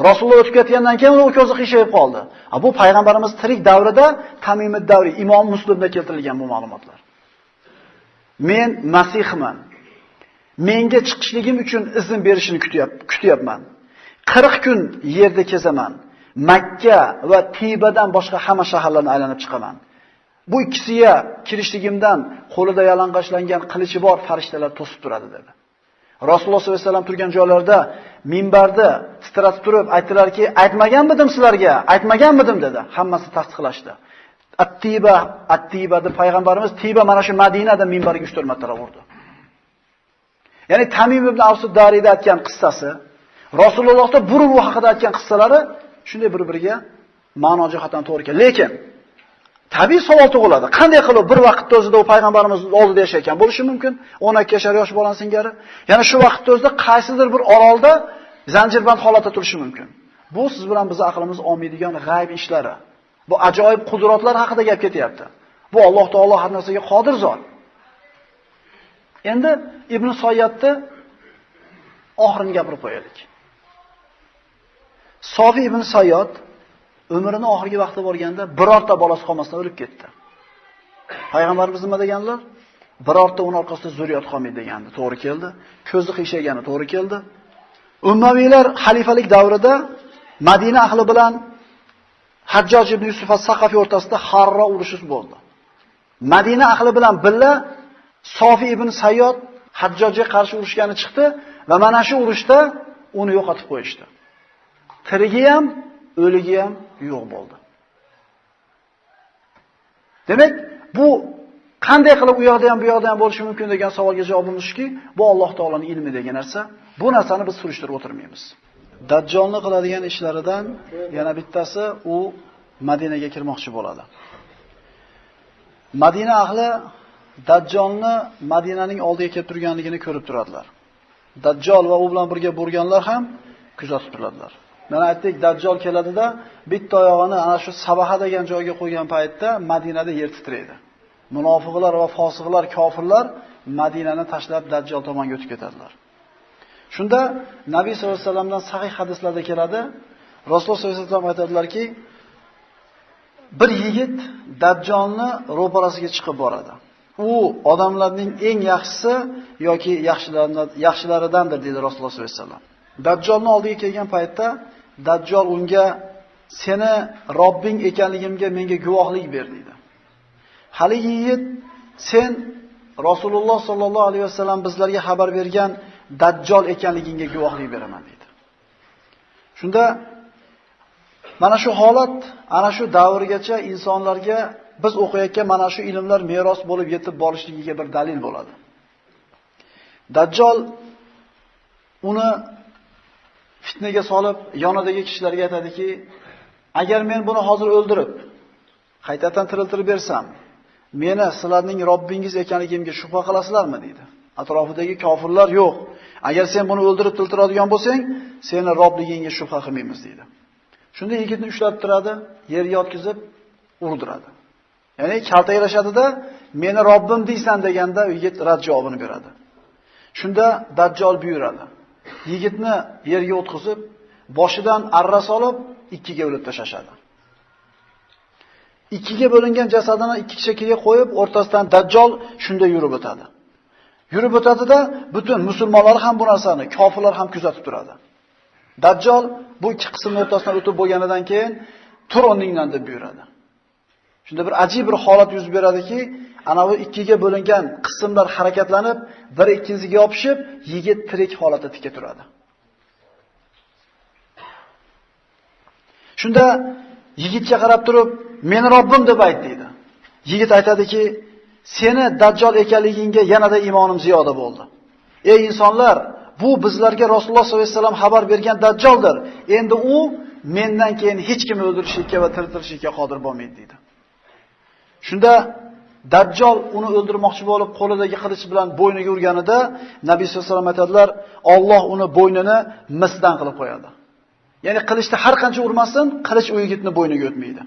Rasululloh o'tib ketgandan keyin uning ko'zi qiyshayib qoldi. Bu payg'ambarimiz tirik davrida Tamimid davri Imom Muslimda keltirilgan bu ma'lumotlar. Men Masihman. Menga chiqishligim uchun izn berishini kutyapman. 40 kun yerda kezaman. Makka va Tibadan boshqa hamma shaharlarni aylanib chiqaman. Bu ikkisiga kirishligimdan qo'lida yalang'ochlangan qilichi bor farishtalar to'sib turadi dedi. Rasululloh sollallohu alayhi vasallam turgan joylarda minbarda titratib turib aytdilarki, "Aytmaganmidim sizlarga? Aytmaganmidim" dedi. Hammasi tasdiqlashdi. At-Tiba deb payg'ambarimiz Tiba mana shu Madinada minbariga 3-4 marta urdi. Ya'ni Tamim ibn Avs ad-Dariyda aytgan qissasi, Rasulullohda burun haqida aytgan qissalari shunday bir-biriga ma'no jihatdan to'g'ri keladi. Lekin tabiiy savol tug'iladi. Qanday qilib bir vaqtda o'zida u payg'ambarimiz oldida yashayotgan bo'lishi mumkin? 12 yoshar yosh bolani singari. Ya'ni shu vaqtda o'zida qaysidir bir orolda zanjirband holatda turishi mumkin. Bu siz bilan biz aqlimiz olmaydigan g'ayb ishlari. Bu ajoyib qudratlar haqida gap ketyapti. Bu Alloh taolo har narsaga qodir zot. Endi Ibn Soyatni oxirini gapirib qo'yaylik. Sofi ibn Sayyod umrining oxirgi vaqti bo'lganda birorta bolasi qolmasdan o'lib ketdi. Payg'ambarimiz nima deganlar? Birorta uning orqasida zurriyat qolmaydi degandi. To'g'ri keldi. Ko'zi qiyshagani to'g'ri keldi. Ummaviylar xalifalik davrida Madina ahli bilan Hajjoj ibn Yusuf as-Saqafi o'rtasida Harro urushi bo'ldi. Madina ahli bilan billa Sofi ibn Sayyod Hajjojga qarshi urushgani chiqdi va mana shu urushda uni yo'qotib qo'yishdi. Tirigi ham, o'ligi ham yo'q bo'ldi. Demak, bu qanday qilib u yoqda ham bu yoqda ham bo'lishi mumkin degan savolga javobimiz shuki, bu Alloh taolaning ilmi degan narsa. Bu narsani biz surishtirib o'tirmaymiz. Dajjolni qiladigan ishlaridan yana bittasi u Madinaga kirmoqchi bo'ladi. Madina ahli Dajjolni Madinaning oldiga kelib turganligini ko'rib turadilar. Dajjol va u bilan birga bo'lganlar ham kuzatib turadilar. Mana aytdik, Dajjol keladida bitta oyog'ini ana shu Sabaha degan joyga qo'ygan paytda Madinada yer titraydi. Munofiqlar va fosiqlar, kofirlar Madinani tashlab Dajjol tomonga o'tib ketadilar. Shunda Nabiy sollallohu alayhi vasallamdan sahih hadislarda keladi. Rasululloh sollallohu alayhi vasallam aytadilar-ki, bir yigit Dajjolni ro'parasiga chiqib boradi. U odamlarning eng yaxshisi yoki yaxshilaridandir dedi Rasululloh sollallohu alayhi vasallam. Dajjolni oldiga kelgan paytda Dajjol unga seni Robbing ekanligimga menga guvohlik ber dedi. Haligi yigit sen Rasululloh sollallohu alayhi vasallam bizlarga xabar bergan Dajjol ekanligingga guvohlik beraman dedi. Shunda mana shu holat ana shu davrgacha insonlarga biz o'qiyotgan mana shu ilmlar meros bo'lib yetib borishligiga bir dalil bo'ladi. Dajjol uni fitnaga solib, yonidagi kishilarga aytadiki, agar men buni hozir o'ldirib, qaytadan tiriltirib bersam, meni sizlarning Robbingiz ekanligimga shubha qilasizlarmi dedi. Atrofidagi kofirlar yo'q. Agar sen buni o'ldirib tiltiradigan bo'lsang, seni Robligingga shubha qilmaymiz dedi. Shunda yigitni ushlab turadi, yerga yotkizib urdiradi. Ya'ni kaltaklashadida, meni Robbim deysan deganda yigit rad javobini beradi. Shunda Dajjol buyuradi. Yigitni yerga o'tkazib, boshidan arra solib, ikkiga bo'lib tashashadi. Ikkiga bo'lingan jasadini ikki chekkaga qo'yib, o'rtasidan Dajjol shunda yurib o'tadi. Yurib o'tadida butun musulmonlar ham bu narsani, kofirlar ham kuzatib turadi. Dajjol bu ikki qismning o'rtasidan o'tib bo'lganidan keyin tur o'rningdan deb buyuradi. Shunda bir ajib bir holat yuz beradiki, ana bu ikkiga bo'lingan qismlar harakatlanib, biri ikkinchisiga yopishib, yigit tirik holatda tikka turadi. Shunda yigitga qarab turib, "Meni Robbim" deb ayt dedi. Yigit aytadiki, "Seni Dajjol ekanligingga yanada imonim ziyoda bo'ldi. Ey insonlar, bu bizlarga Rasululloh sollallohu alayhi vasallam xabar bergan Dajjoldir. Endi u mendan keyin hech kim o'ldirishga va tiriltirishga qodir bo'lmaydi" dedi. Shunda Dajjol uni o'ldirmoqchi bo'lib, qo'lidagi qilich bilan bo'yniga urganida Nabiy sollallohu alayhi vasallam aytadilar, Alloh uni bo'ynini misdan qilib qo'yadi. Ya'ni qilichni har qancha urmasin, qilich u yigitni bo'yniga o'tmaydi.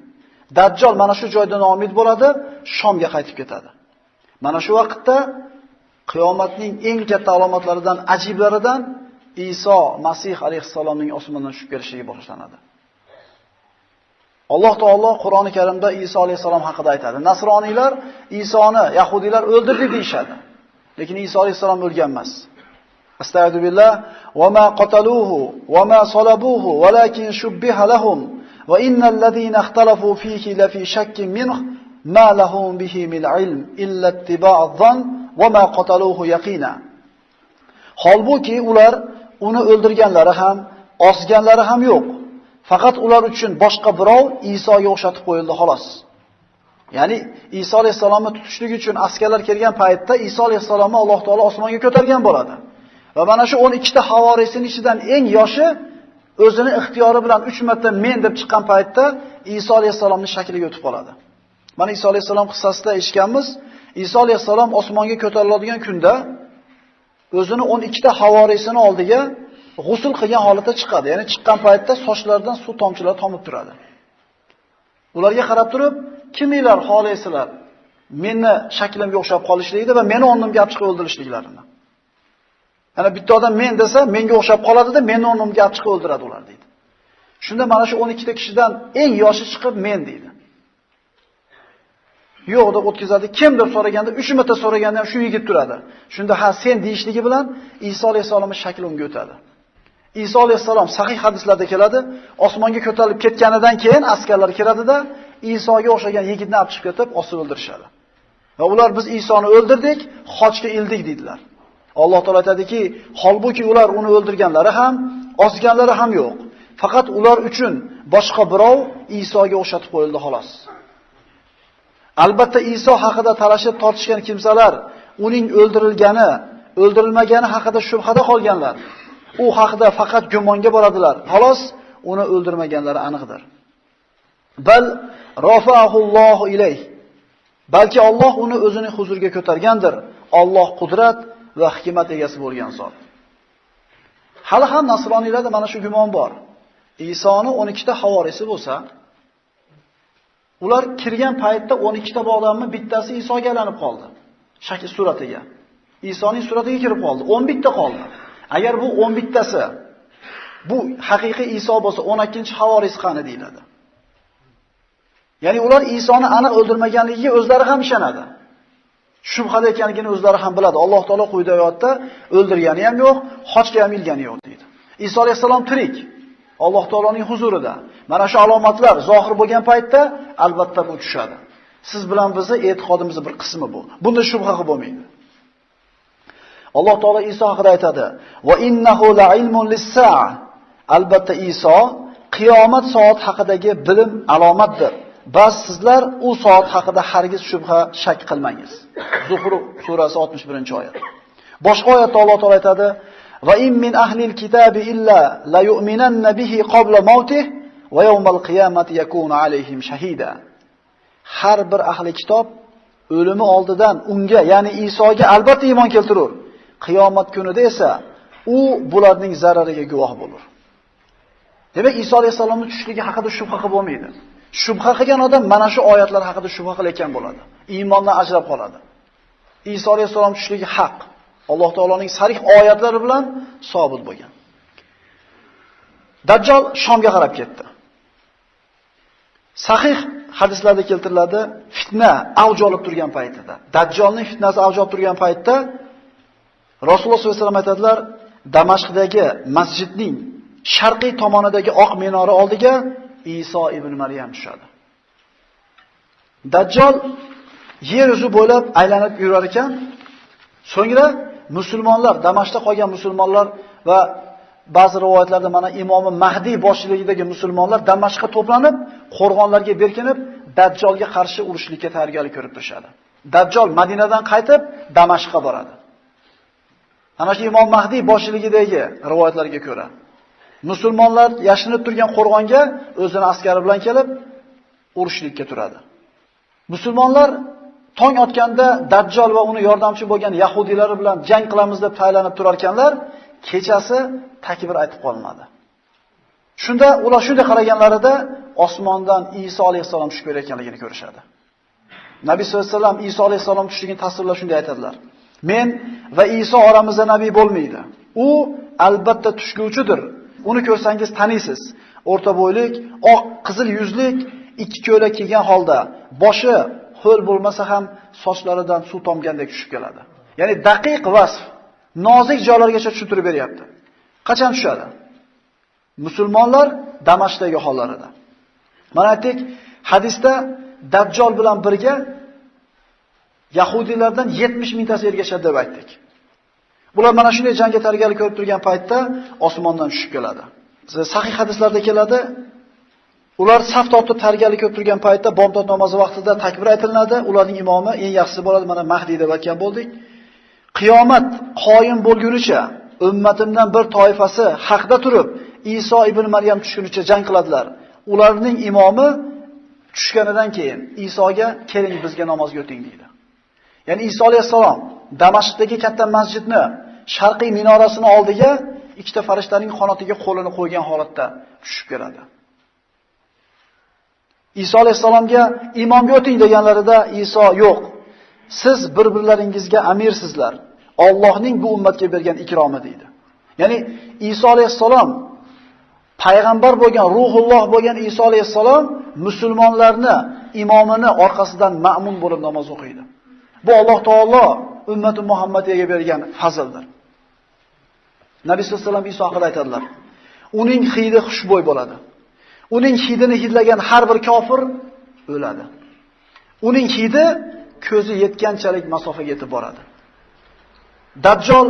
Dajjol mana shu joyda noumid bo'ladi, Shomga qaytib ketadi. Mana shu vaqtda qiyomatning eng katta alomatlaridan, ajiblaridan Iso Masih alayhissalomning osmondan tushib kelishligi boshlanadi. Alloh taolo Qur'oni Karimda Iso alayhissalom haqida aytadi. Nasroniylar Isoni, Yahudiylar o'ldirdi deyshadi. Lekin Iso alayhissalom o'lgan emas. Astagfirullah, va ma qataluhu va ma salabuhu, walakin shubbiha lahum, va innal ladina ikhtalafu fihi la fi shakkin minhu, ma lahum bihi min ilm illa ittiba'adh-dhann va ma qataluhu yaqina. Holbuki ular uni o'ldirganlari ham, osganlari ham yo'q. Faqat ular uchun boshqa birov Isoga o'xshatib qo'yildi xolos. Ya'ni Iso alayhisalomni tutishlik uchun askarlar kelgan paytda Iso alayhisalomni Alloh taolo osmonga ko'targan bo'ladi. Va mana shu 12 ta havoriysining ichidan eng yoshi o'zini ixtiyori bilan 3 marta men deb chiqqan paytda Iso alayhisalomning shakliga o'tib qoladi. Mana Iso alayhisalom qissasida eshitganmiz, Iso alayhisalom osmonga ko'tariladigan kunda o'zini 12 ta havoriysining oldiga g'usl qilgan holatda chiqadi. Ya'ni chiqqan paytda sochlaridan suv tomchilari tomib turadi. Ularga qarab turib, kiminglar xohlaysizlar? Meni shaklimga o'xshab qolishligida va meni o'rnimga olib chiqib o'ldirishliklarini. Ana bitta odam men desa, menga o'xshab qoladi-da, meni o'rnimga olib chiqib o'ldiradi ular deydi. Shunda mana shu 12 ta kishidan eng yoshi chiqib men deydi. Yo'q deb o'tkazadi. Kim deb so'raganda, 3 marta so'raganda ham shu yigit turadi. Shunda ha sen deyishligi bilan Iso alayhisolamning shakli unga o'tadi. Iso alayhisalom sahih hadislarda keladi, osmonga ko'tarilib ketganidan keyin askarlar keladida, Isoga o'xshagan yigitni olib chiqib ketib, osib o'ldirishadi. Va ular biz Isoni o'ldirdik, xochga ildik dedilar. Alloh taolo aytadiki, holbuki ular uni o'ldirganlari ham, osganlari ham yo'q. Faqat ular uchun boshqa birov Isoga o'xshatib qo'yildi xolos. Albatta Iso haqida talashib tortishgan kimsalar, uning o'ldirilgani, o'ldirilmagani haqida shubhada qolganlar. U haqida faqat gumonga boradilar. Xolos, uni o'ldirmaganlari aniqdir. Bal rafa'ahullohu ilayh. Balki Alloh uni o'zining huzuriga ko'targandir. Alloh qudrat va hikmat egasi bo'lgan zot. Hali ham nasroniylarda mana shu gumon bor. Isoni 12 ta havorisi bo'lsa, ular kirgan paytda 12 ta odamning bittasi Isoga aylanib qoldi. Shakl suratiga. Isoning suratiga kirib qoldi. 11 ta qoldi. Agar bu 11 tasi bu haqiqiy Iso bo'lsa, 12-chi havoris qani deyiladi. Ya'ni ular Isoni aniq o'ldirmaganligiga o'zlari ham ishonadi. Shubhada ekanligini o'zlari ham biladi. Alloh taolo quyida oyatda o'ldirgani ham yo'q, xochga ham ilgani yo'q deydi. Iso alayhisalom tirik. Alloh taoloning huzurida. Mana shu alomatlar zohir bo'lgan paytda albatta bu tushadi. Siz bilan bizni e'tiqodimizning bir qismi bu. Bunda shubha bo'lmaydi. Alloh taolo Iso haqida aytadi: "Va innahu la'ilmun lis-sa'a." Albatta Iso qiyomat soat haqidagi bilim alomatdir. Bas sizlar u soat haqida hargiz shubha shak qilmangiz. Zuhruf surasi 61-oyat. Boshqa oyatda Alloh taolo aytadi: "Va in min ahlil kitabi illa la yu'minanna bihi qabla mawtihi va yawmal qiyamati yakunu alayhim shahida." Har bir ahli kitob o'limi oldidan unga, ya'ni Isoga albatta iymon keltirur. Qiyomat kunida esa u bularning zarariga guvoh bo'lur. Demak, Iso alayhisolamning tushishligi haqida shubha qilib bo'lmaydi. Shubha qilgan odam mana shu oyatlar haqida shubha qilayotgan bo'ladi. Iymondan ajrab qoladi. Iso alayhisolam tushishligi haq. Alloh taoloning sarih oyatlari bilan sobit bo'lgan. Dajjal Shomga qarab ketdi. Sahih hadislarda keltiriladi, fitna avj olib turgan paytida, Dajjalning fitnasi avj olib turgan paytda Rasululloh sollallohu alayhi vasallam aytadilar, Damashqdagi masjidning sharqiy tomonidagi oq minora oldiga Iso ibn Maryam tushadi. Dajjal yer yuzi bo'ylab aylanib yurar ekan, so'ngra musulmonlar, Damashqda qolgan musulmonlar va ba'zi rivoyatlarda mana imomi Mahdi boshchiligidagi musulmonlar Damashqqa to'planib, qo'rg'onlarga berkinib, Dajjalga qarshi urushlikka tayyorgarlik ko'rib turishadi. Dajjal Madinadan qaytib Damashqqa boradi. Ana shu imom Mahdi boshchiligidagi rivoyatlarga ko'ra musulmonlar yashinib turgan qo'rg'onga o'zining askari bilan kelib urushlikka turadi. Musulmonlar tong otganda Dajjal va uni yordamchi bo'lgan yahudiylar bilan jang qilamiz deb tayyorlanib turar ekanlar, kechasi takbir aytib qolmadi. Shunda ular shunday qaraganlarida osmondan Iso alayhisalom tushib kelayotganligini ko'rishadi. Nabiy sollallohu alayhi vasallam Iso alayhisalom tushligini tasvirlab shunday aytadilar: "Men va Iso oramizda nabiy bo'lmaydi. U albatta tushguvchidir. Uni ko'rsangiz taniysiz. O'rta bo'ylik, oq qizil yuzlik, ikki ko'ylak kiygan holda, boshi ho'l bo'lmasa ham sochlaridan suv tomgandek tushib keladi." Ya'ni daqiq vasf, nozik joylargacha tushuntirib beryapti. Qachon tushadi? Musulmonlar Damashqdagi hollarida. Mana aytdik, hadisda Dajjal bilan birga yahudiylardan 70 mingtasi ergashadi deb aytdik. Bular mana shunday jangga tayyorgarlik ko'rib turgan paytda osmondan tushib keladi. Sahih hadislarda keladi, ular saf tortib tayyorgarlik ko'rib turgan paytda bomdod namozi vaqtida takbir aytiladi. Ularning imomi eng yaxshisi bo'ladi, mana Mahdi deb aytgan bo'ldik. Qiyomat qoyim bo'lgunicha ummatimdan bir toifasi haqda turib, Iso ibn Maryam tushgunicha jang qiladilar. Ularning imomi tushganidan keyin Isoga keling bizga namozga o'ting deydi. Ya'ni Iso alayhisalom Damashqdagi katta masjidni sharqiy minorasini oldiga ikkita farishtaning qanotiga qo'lini qo'ygan holatda tushib keladi. Iso alayhisalomga imomga o'ting deganlarida Iso yo'q. Siz bir-birlaringizga amirsizlar. Allohning bu ummatga bergan ikromi deydi. Ya'ni Iso alayhisalom payg'ambar bo'lgan, ruhulloh bo'lgan Iso alayhisalom musulmonlarni imomini orqasidan ma'mun bo'lib namoz o'qiydi. Bu Alloh taolo ummati Muhammadiga bergan fazildir. Nabiy sollallohu alayhi vasallam Iso haqida aytadilar: "Uning hidi xushbo'y bo'ladi. Uning hidini hidlagan har bir kofir o'ladi. Uning hidi ko'zi yetganchalik masofaga yetib boradi." Dajjal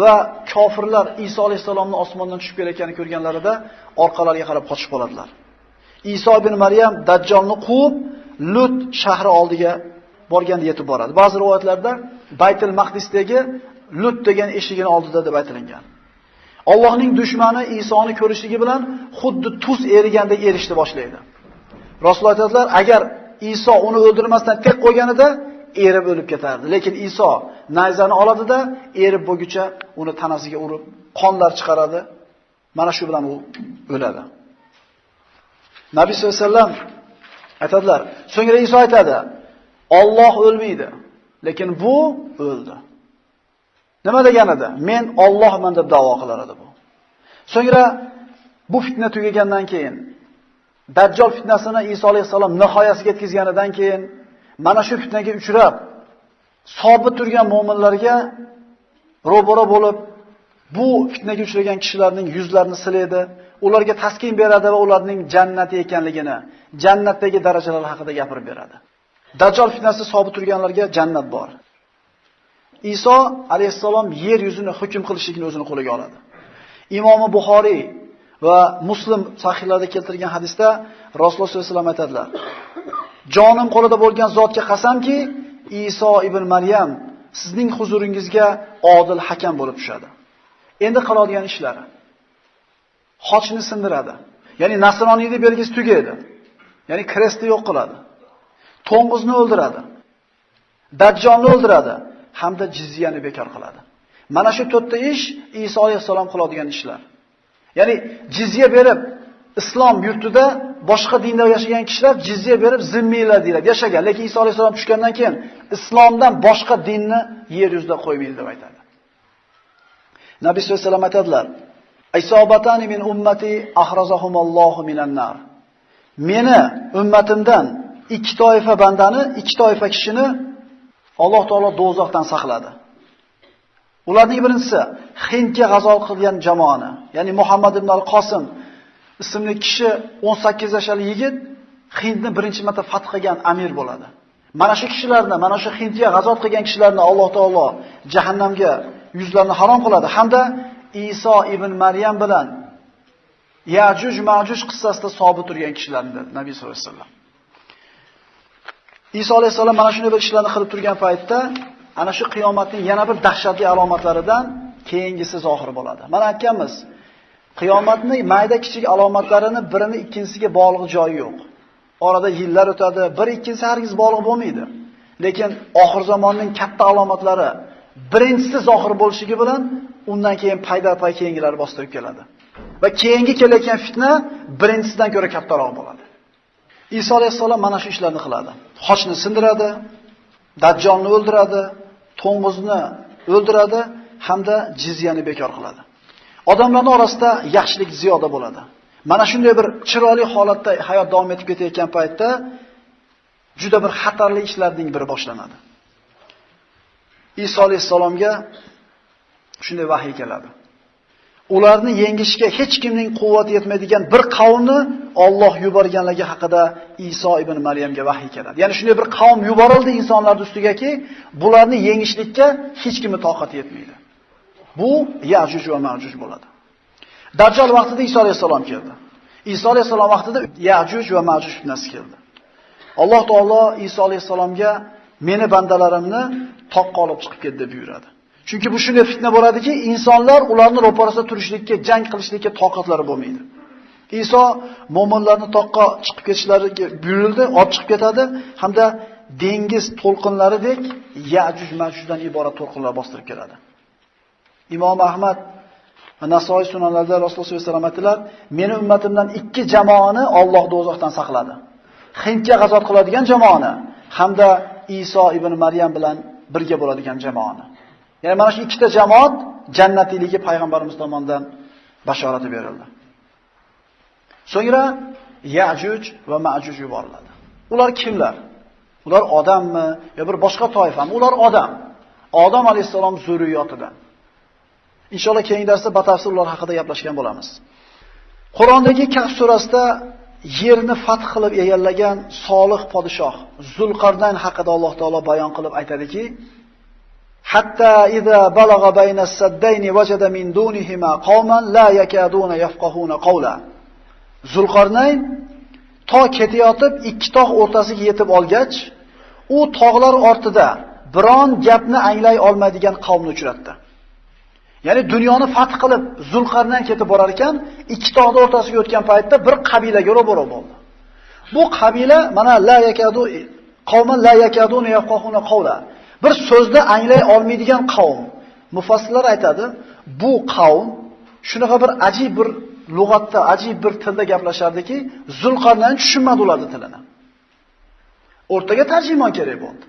va kofirlar Iso alayhisalomni osmondan tushib kelayotganini ko'rganlarida orqalariga qarab qochib qoladilar. Iso ibn Maryam Dajjalni quvib, Lut shahri oldiga borganda yetib boradi. Ba'zi rivoyatlarda Baytul Maqdisdagi Lut degan eshigini oldida deb aytilgan. Allohning dushmani Isoni ko'rishligi bilan xuddi tuz erigandek erishdi boshlaydi. Rasululloh aytadilar, agar Iso uni o'ldirmasdan tek qo'yganida erib o'lib ketardi. Lekin Iso nayzani oladida erib bo'lguncha uni tanasiga urib, qonlar chiqaradi. Mana shu bilan u o'ladi. Nabiy sollallohu alayhi vasallam aytadilar. So'ngra Iso aytadi: "Alloh o'lmaydi, lekin bu o'ldi." Nima deganida? Men Allohman deb da'vo qilar edi bu. So'ngra bu fitna tugagandan keyin, Dajjal fitnasini Iso alayhisalom nihoyasiga yetkazganidan keyin, mana shu fitnaga uchrab, sobit turgan mu'minlarga ro'baro bo'lib, bu fitnaga uchragan kishilarning yuzlarini silaydi, ularga taskin beradi va ularning jannati ekanligini, jannatdagi darajalar haqida gapirib beradi. Dajjal fitnasi sobit turganlarga jannat bor. Iso alayhissalom yer yuzini hukm qilishligini o'zini qo'liga oladi. Imom Buxoriy va Muslim sahihlarida keltirgan hadisda Rasululloh sollallohu alayhi vasallam aytadilar: "Jonim qo'lida bo'lgan zotga qasamki, Iso ibn Maryam sizning huzuringizga odil hakam bo'lib tushadi. Endi qiladigan ishlari xochni sindiradi. Ya'ni nasroniylik belgisi tugaydi. Ya'ni krestni yo'q qiladi. To'ng'izni o'ldiradi. Dajjolni o'ldiradi hamda jizyani bekor qiladi. Mana shu 4 ta ish Iso alayhisalom qiladigan ishlar. Ya'ni jizya berib islom yurtida boshqa dinda yashagan kishilar jizya berib zimmiylar deyiladi, yashagan. Lekin Iso alayhisalom tushgandan keyin islomdan boshqa dinni yer yuzida qo'ymaydi deb aytadi. Nabiy sollallohu alayhi vasallam aytadilar: "Isobatani min ummati ahrazahumullohu minan nar." Meni ummatimdan 2 toifa bandani, 2 toifa kishini Alloh taolo do'zaxdan saqladi. Ularning birinchisi Hindga g'azo qilgan jamoani, ya'ni Muhammad ibn al-Qosim ismli kishi 18 yoshli yigit Hindni birinchi marta fath qilgan amir bo'ladi. Mana shu kishilarni, mana shu Hindga g'azot qilgan kishilarni Alloh taolo jahannamga yuzlarini harom qiladi hamda Iso ibn Maryam bilan Yajuj Majuj qissasida sobit turgan kishilarni dedi Nabiy sollallohu alayhi vasallam. Iso alayhisalom mana shunday bir ishlarni qilib turgan paytda ana shu qiyomatning yana bir dahshatli alomatlaridan keyingisi zohir bo'ladi. Mana aytganmiz, qiyomatning mayda-kichik alomatlarini birini ikkinchisiga bog'liq joyi yo'q. Orada yillar o'tadi, bir ikkinchisi hargiz bog'liq bo'lmaydi. Lekin oxir zamonning katta alomatlari birinchisi zohir bo'lishligi bilan undan keyin payda-pay keyingilari bostirib keladi. Va keyingi kelayotgan fitna birinchisidan ko'ra kattaroq bo'ladi. Iso alayhisalom mana shu ishlarni qiladi. Xochni sindiradi, Dajjolni o'ldiradi, to'ng'izni o'ldiradi hamda jizyani bekor qiladi. Odamlarning orasida yaxshilik ziyoda bo'ladi. Mana shunday bir chiroyli holatda hayot davom etib ketayotgan paytda juda bir xatarli ishlarning biri boshlanadi. Iso alayhisalomga shunday vahiy keladi. Ularni yengishga hech kimning quvvati yetmaydigan bir qavmni Alloh yuborganligi haqida Iso ibn Maryamga vahiy keladi. Ya'ni shunday bir qavm yuborildi insonlar ustigaki, bularni yengishlikka hech kimning toqati yetmaydi. Bu Yajuj va Majuj bo'ladi. Dajjal vaqtida Iso alayhisalom keldi. Iso alayhisalom vaqtida Yajuj va Majuj fitnasi keldi. Alloh taolo Iso alayhisalomga meni bandalarimni toqqa olib chiqib ket deb buyuradi. Chunki bu shunday fitna bo'ladiki, insonlar ularni ro'parasida turishlikka, jang qilishlikka toqatlari bo'lmaydi. Iso mo'minlarni toqqa chiqib ketishlariga buyurildi, olib chiqib ketadi hamda dengiz to'lqinlaridek Yajuj Majujdan iborat to'lqinlar bostirib keladi. Imom Ahmad va Nasoiy sunanlarida Rasululloh sollallohu alayhi vasallam aytdilar: "Meni ummatimdan 2 jamoani Alloh do'zaxdan saqladi. Hindga g'azot qiladigan jamoani hamda Iso ibn Maryam bilan birga bo'ladigan jamoani." Ya'ni mana shu 2 ta jamoat jannatiyligi payg'ambarimiz tomonidan bashorati berildi. So'ngra Yajuj va Majuj yuboriladi. Ular kimlar? Ular odammi yo bir boshqa toifami? Ular odam. Odam alayhisalom zurriyotidan. Inshaalloh keyingi darsda batafsil ular haqida gaplashgan bo'lamiz. Qur'ondagi Kahf surasida yerni fath qilib egallagan solih podshoh Zulqarnayn haqida Alloh taolo bayon qilib aytadiki: "Hatta idza balagha bayna as-saddayni wajada min dunihima qauman la yakaduna yafqahuna qawla." Zulqarnayn To ketayotib ikki tog' o'rtasiga yetib olgach, u tog'lar ortida biron gapni anglay olmaydigan qavmni uchratdi. Ya'ni dunyoni fath qilib Zulqarnayn ketib borar ekan, ikki tog'ning o'rtasiga o'tgan paytda bir qabilaga ro'baro bo'ldi. Bu qabila mana la yakadu qavman la yakaduna yafqahuna qawla. Bir so'zni anglay olmaydigan qavm. Mufassirlar aytadi, bu qavm shunaqa bir ajib bir lug'atda, ajib bir tilda gaplashardiki, Zulqarnayn tushunmadi ularning tilini. O'rtaga tarjimon kerak bo'ldi.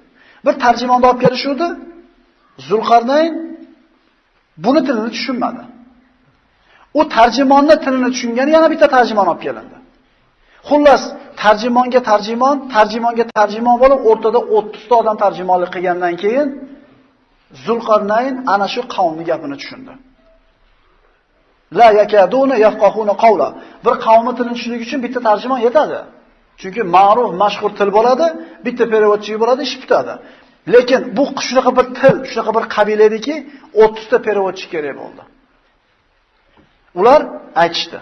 Bir tarjimonni olib kelishuvdi. Zulqarnayn buni tilini tushunmadi. U tarjimonning tilini tushungani yana bitta tarjimon olib kelindi. Xullas, tarjimonga tarjimon bo'lib, o'rtada 30 ta odam tarjimonlik qilgandan keyin Zulqarnayn ana shu qavmning gapini tushundi. La yakaduna yafqahuna qawla. Bir qavmning tilini tushunish uchun bitta tarjimon yetadi. Chunki ma'ruf, mashhur til bo'ladi, bitta perevodchi bo'ladi, ish bitadi. Lekin bu shunaqa bir til, shunaqa bir qabila ediki, 30 ta perevodchi kerak bo'ldi. Ular aytishdi.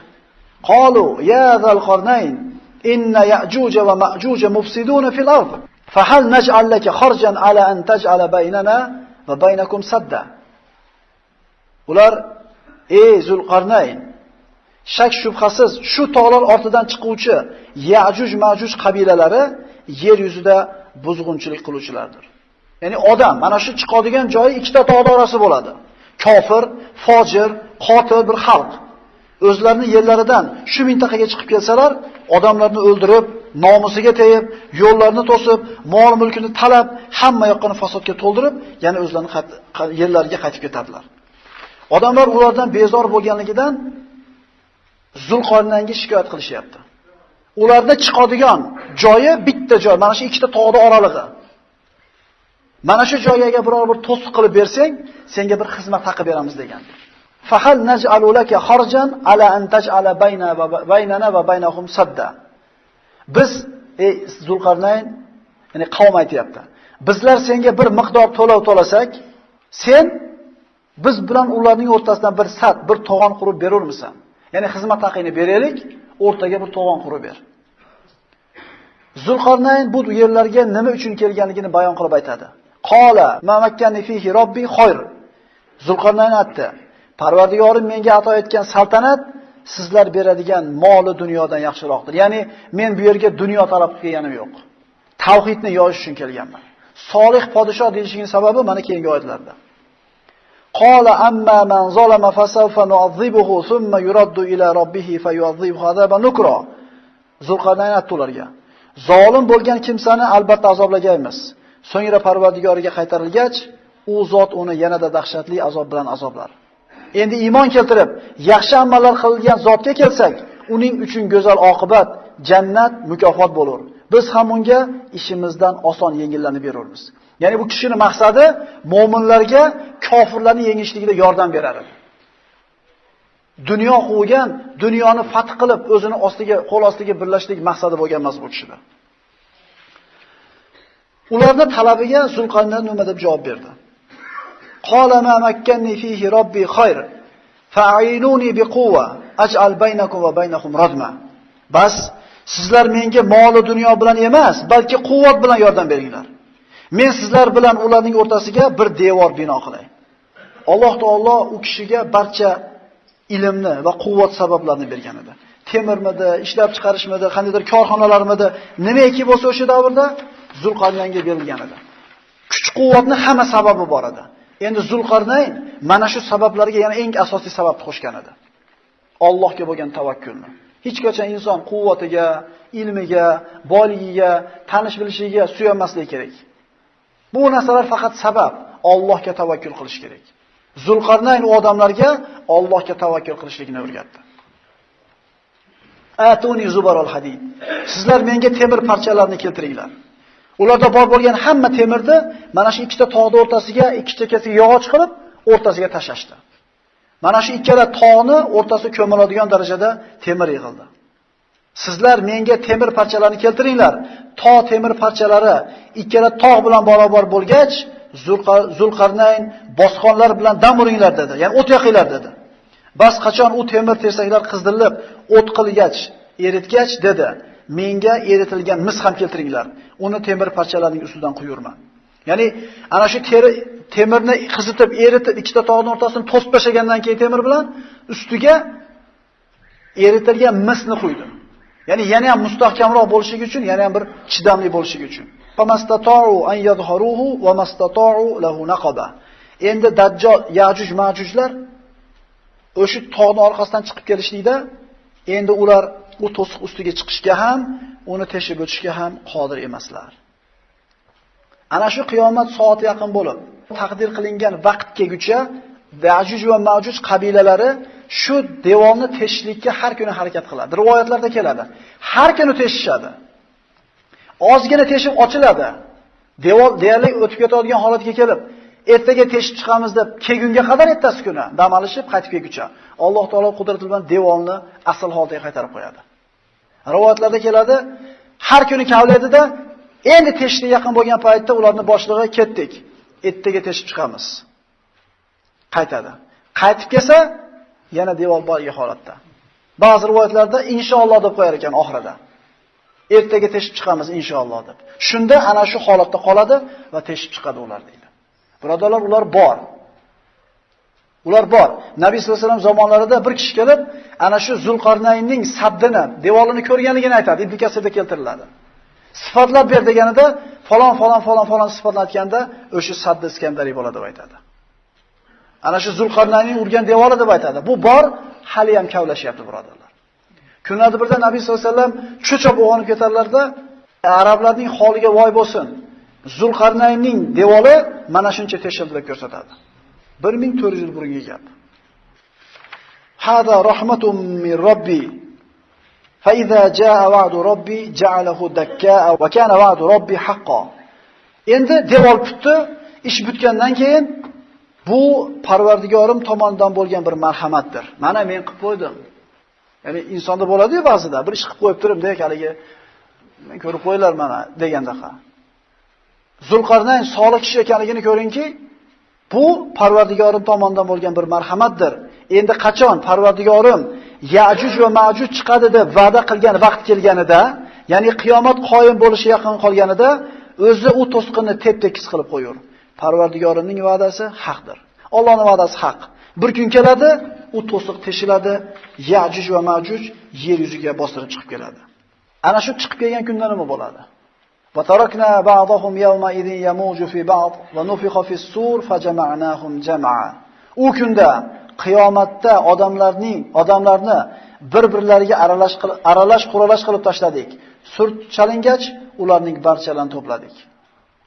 Qalu ya Zulqarnayn inna ya'juj va ma'juj mufsiduna fil ard. Fa hal naj'al laka kharjan ala an taj'ala baynana va baynakum sadda. Ular ey Zulqarnayn, shak shubhasiz shu tog'lar ortidan chiquvchi Ya'juj Ma'juj qabilalari yer yuzida buzg'unchilik qiluvchilardir. Ya'ni odam mana shu chiqadigan joyi ikkita tog'lar orasi bo'ladi. Kofir, fojir, qotil bir xalq. O'zlarining yerlaridan shu mintaqaga chiqib kelsalar, odamlarni o'ldirib, nomusiga tegib, yo'llarni to'sib, mol-mulkini talab, hamma yoqni fasodga to'ldirib, yana o'zlarining yerlariga qaytib ketadilar. Odamlar ulardan bezor bo'lganligidan Zulqarnaynga shikoyat qilishyapti. Ularda chiqadigan joyi bitta joy, mana shu ikkita tog'ning oralig'i. Mana shu joyga biror bir to'siq qilib bersang, senga bir xizmat haqi beramiz degan. Fahal naj'alu laka kharjan ala an taj'ala baynana va baynahum sadda. Biz ey Zulqarnayn, ya'ni qavm aytayapti. Bizlar senga bir miqdor to'lov to'lasak, sen biz bilan ularning o'rtasidan bir sad, bir to'g'on qurib berurmisan? Ya'ni xizmat haqini beraylik, o'rtaga bir to'g'on qurib ber. Zulqarnayn bu yerlarga nima uchun kelganligini bayon qilib aytadi. Qala ma makkani fihi robbi khayr. Zulqarnayn aytdi: Parvardigorim menga ato etgan saltanat sizlar beradigan moli dunyodan yaxshiroqdir. Ya'ni men bu yerga dunyo talab qilganim yo'q. Tavhidni yoyish uchun kelganman. Solih podshoh deyishining sababi mana keyingi oyatlarda. Qala amma man zalama fasawfa nu'adhibuhu thumma yuraddu ila rabbih fayu'adhibuhu azaban nukra. Zulqarnayn aytdilarga: Zolim bo'lgan kimsani albatta azoblaymiz. So'ngra Parvardigoriga qaytarilgach, u zot uni yanada dahshatli azob bilan azoblar. Endi iymon keltirib, yaxshi amallar qilgan zotga kelsak, uning uchun go'zal oqibat, jannat, mukofot bo'lar. Biz ham unga ishimizdan oson yengillanib beramiz. Ya'ni bu kishining maqsadi mu'minlarga kofirlarni yengishligida yordam beradi. Dunyo quvgan, dunyoni fath qilib, o'zini ostiga, qo'l ostiga birlashlik maqsadi bo'lgan emas bu kishida. Ularning talabiga Zulqarnayn nima deb javob berdi? Qala ma makkanni fihi robbi khayr fa'inuni biquwwa aj'al baynakum va baynahum radma. Bas sizlar menga moli dunyo bilan emas, balki quvvat bilan yordam beringlar. Men sizlar bilan ularning o'rtasiga bir devor bino qilay. Alloh taolo u kishiga barcha ilmni va quvvat sabablarini bergan edi. Temirmidi, ishlab chiqarishmidi, qandaydir korxonalarmidi, nimaiki bo'lsa o'sha davrda Zulqarnaynga berilgan edi. Kuch-quvvatni hamma sababi bor edi. Endi Zulqarnayn mana shu sabablarga yana eng asosiy sababni qo'shgan edi. Allohga bo'lgan tavakkulni. Hech qachon inson quvvatiga, ilmiga, boyligiga, tanish bilishiga suyanmasligi kerak. Bu narsalar faqat sabab. Allohga tavakkul qilish kerak. Zulqarnayn u odamlarga Allohga tavakkul qilishlikni o'rgatdi. Atuni zubarul hadid. Sizlar menga temir parchalarini keltiringlar. Ularda bor bo'lgan hamma temirni mana shu ikkita tog'ning o'rtasiga, ikki chekkasiga yog'och qilib, o'rtasiga tashashdi. Mana shu ikkala tog'ni o'rtasi ko'miladigan darajada temir yig'ildi. Sizlar menga temir parchalarini keltiringlar. Temir parchalari ikkala tog' bilan barobar bo'lgach, Zulqarnayn bosqonlar bilan dam uringlar dedi. Ya'ni o't yoqinglar dedi. Bas qachon u temir tersaklar qizdirilib, o't qilgach, eritgach dedi: menga eritilgan mis ham keltiringlar. Uni temir parchalarining ustidan quyurman. Ya'ni ana shu temirni qizitib, eritib, ikkita tog'ning o'rtasini to'sib tashlagandan keyin temir bilan ustiga eritilgan misni quydi. Ya'ni yana ham mustahkamroq bo'lishligi uchun, yana ham bir chidamli bo'lishligi uchun. Famastata'u an yadhharuhu va mastata'u lahu naqaba. Endi Dajjal, Ya'juj, Ma'jujlar o'sha tog'ning orqasidan chiqib kelishlikda, endi ular u to'siq ustiga chiqishga ham, uni teshib o'tishga ham qodir emaslar. Ana shu qiyomat soati yaqin bo'lib, taqdir qilingan vaqtgacha Ya'juj va Ma'juj qabilalari shu devorni teshishlikka har kuni harakat qiladi. Rivoyatlarda keladi. Har kuni teshishadi. Ozgina teshib ochiladi. Devor deyarli o'tib ketadigan holatga kelib, ertaga teshib chiqamiz deb kelgunga qadar ertasi kuni dam olishib qaytib kelguncha Alloh taolo qudrati bilan devorni asl holatiga qaytarib qo'yadi. Rivoyatlarda keladi, har kuni kavlaydida, endi teshishga yaqin bo'lgan paytda ularning boshlig'i ketdik. Ertaga teshib chiqamiz. Qaytadi. Qaytib kelsa, yana devor borga holatda. Ba'zi rivoyatlarda inshaalloh deb qo'yar ekan oxirida. Ertaga teshib chiqamiz inshaalloh deb. Shunda ana shu holatda qoladi va teshib chiqadi ular deydi. Birodarlar, ular bor. Ular bor. Nabiy sollallohu alayhi vasallam zamonlarida bir kishi kelib, ana shu Zulqarnaynning saddini, devorini ko'rganligini aytadi. Ibn Kasirda keltiriladi. Sifatlab ber deganida falon sifatni aytganda o'sha saddi Iskandariy bo'ladi deb aytadi. Ana shu Zulqarnaynning urgan devori deb aytadi. Bu bor, hali ham kavlashyapti birodarlar. Kunlarda birda Nabiy sollallohu alayhi vasallam cho'chib uyg'onib ketarlarda, arablarning holiga voy bo'lsin. Zulqarnaynning devori mana shuncha teshildi deb ko'rsatadi. 1400 yil burungi gap. Hada rahmatun min robbi. Fa iza jaa va'du robbi ja'alahu dakkaa va kana va'du robbi haqqo. Endi devor bitdi, ish bitgandan keyin bu Parvardigorim tomonidan bo'lgan bir marhamatdir. Mana men qilib qo'ydim. Ya'ni insonda bo'ladi-ku ba'zida, bir ish qilib qo'yib turibdi, haligi men ko'rib qo'ylar mana degandaqa. Zulqarnayn solih kishi ekanligini ko'ringki, bu Parvardigorim tomonidan bo'lgan bir marhamatdir. Endi qachon Parvardigorim Ya'juj va Ma'juj chiqadi deb va'da qilgan vaqt kelganida, ya'ni qiyomat qoyim bo'lishi yaqin qolganida, o'zi u to'sqinni tep-tekis qilib qo'yur. Parvardigorimning va'dasi haqdir. Allohning va'dasi haq. Bir kun keladi, u to'siq teshiladi, Ya'juj va Ma'juj yer yuziga bostirib chiqib keladi. Ana shu chiqib kelgan kunda nima bo'ladi? Va tarakna ba'dahum yawma idin yamuju fi ba'd va nufixa fis sur fajama'nahum jam'a. U kunda qiyomatda odamlarni bir-birlariga aralash quralash qilib tashladik. Sur chalingach, ularning barchalarini to'pladik.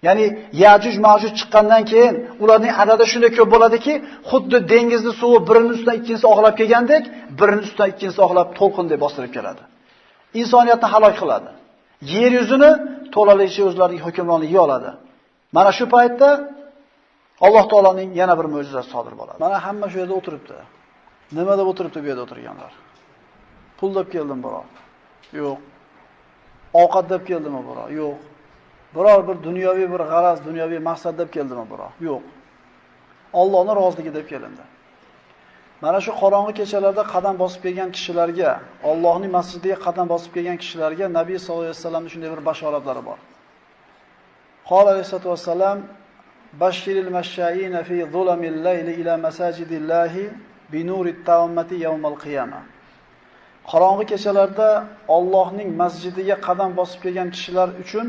Ya'ni Ya'juj Ma'juj chiqqandan keyin ularning adadi shunday ko'p bo'ladiki, xuddi dengizning suvi birining ustidan ikkinchisi oqlab kelgandek, birining ustidan ikkinchisi oqlab to'lqinday bostirib keladi. Insoniyatni halok qiladi. Yer yuzini to'laligicha o'zlarining hukmronligiga oladi. Mana shu paytda Alloh taolaning yana bir mo'jizasi sodir bo'ladi. Mana hamma shu yerda o'tiribdi. Nima deb o'tiribdi bu yerda o'tirganlar? Pul deb keldim biroq. Yo'q. Ovqat deb keldimi biroq? Yo'q. Biror bir dunyoviy bir g'araz, dunyoviy maqsad deb keldimi biroq? Yo'q. Allohning roziligi deb kelindi. Mana shu qorong'i kechalarda qadam bosib kelgan kishilarga, Allohning masjidiga qadam bosib kelgan kishilarga Nabiy sollallohu alayhi vasallamning shunday bir bashoratlari bor. Qol alayhi vasallam bashiril mashayina fi zulamil layli ila masajidillahi bi nurit tawammati yawmal qiyamah. Qorong'i kechalarda Allohning masjidiga qadam bosib kelgan kishilar uchun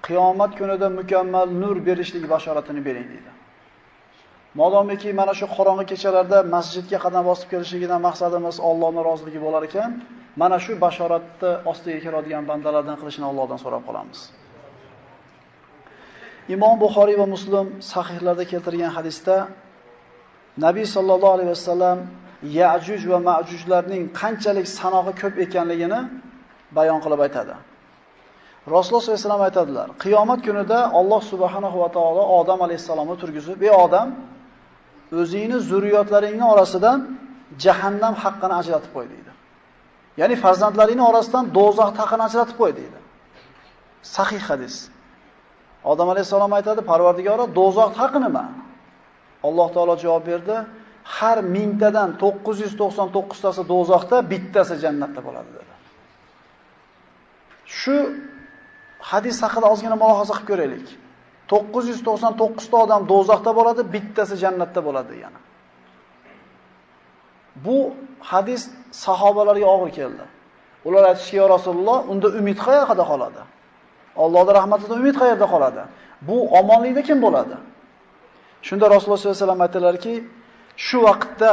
qiyomat kunida mukammal nur berishlik bashoratini bering dedi. Modomiki mana shu qorong'i kechalarda masjidga qadam bosib kelishligidan maqsadimiz Allohning roziligi bo'lar ekan, mana shu bashoratni ostiga kiradigan bandalardan qilishni Allohdan so'rab qolamiz. Imom Buxoriy va Muslim sahihlarda keltirgan hadisda Nabiy sallallohu alayhi vasallam Ya'juj va Ma'jujlarning qanchalik sanoqi ko'p ekanligini bayon qilib aytadi. Rasululloh sollallohu alayhi vasallam aytadilar: qiyomat kunida Alloh subhanahu va taolo Odam alayhisalomni turgizib, "Ey Odam, o'zingni zurriyotlaringning orasidan jahannam haqqini ajratib qo'y" deydi. Ya'ni farzandlaringning orasidan do'zax haqqini ajratib qo'y deydi. Sahih hadis. Odam alayhisalom aytadi: "Parvardigoro, do'zax haqqi nima?" Alloh taolo javob berdi: "Har 1000tadan 999 tasi do'zaxda, bittasi jannatda bo'ladi" dedi. Shu hadis haqida ozgina mulohaza qilib ko'raylik. 999 ta odam do'zaxda bo'ladi, bittasi jannatda bo'ladi yana. Bu hadis sahobalarga og'ir keldi. Ular aytishki, "Ya Rasululloh, unda umid qayerda qoladi? Allohning rahmatidan umid qayerda qoladi? Bu omonlikda kim bo'ladi?" Shunda Rasululloh sollallohu alayhi vasallam aytdilarki, "Shu vaqtda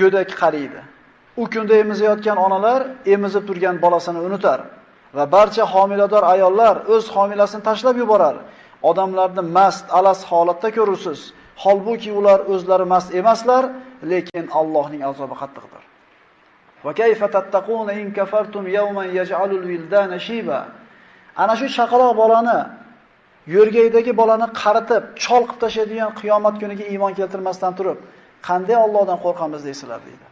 go'dak qariydi. U kunda emizayotgan onalar emizib turgan bolasini unutar va barcha homilador ayollar o'z homilasini tashlab yuborar. Odamlarni mast, alas holatda ko'rursiz. Holbuki ular o'zlari mast emaslar, lekin Allohning azobi qattiqdir. Va kayfa tattaquna in kafartum yawman yaj'alul wildana shiba." Ana shu chaqaloq bolani, yo'rgaydagi bolani qaritib, chol qilib tashlaydigan qiyomat kuniga iymon keltirmasdan turib, qanday Allohdan qo'rqamiz deysizlar deydi.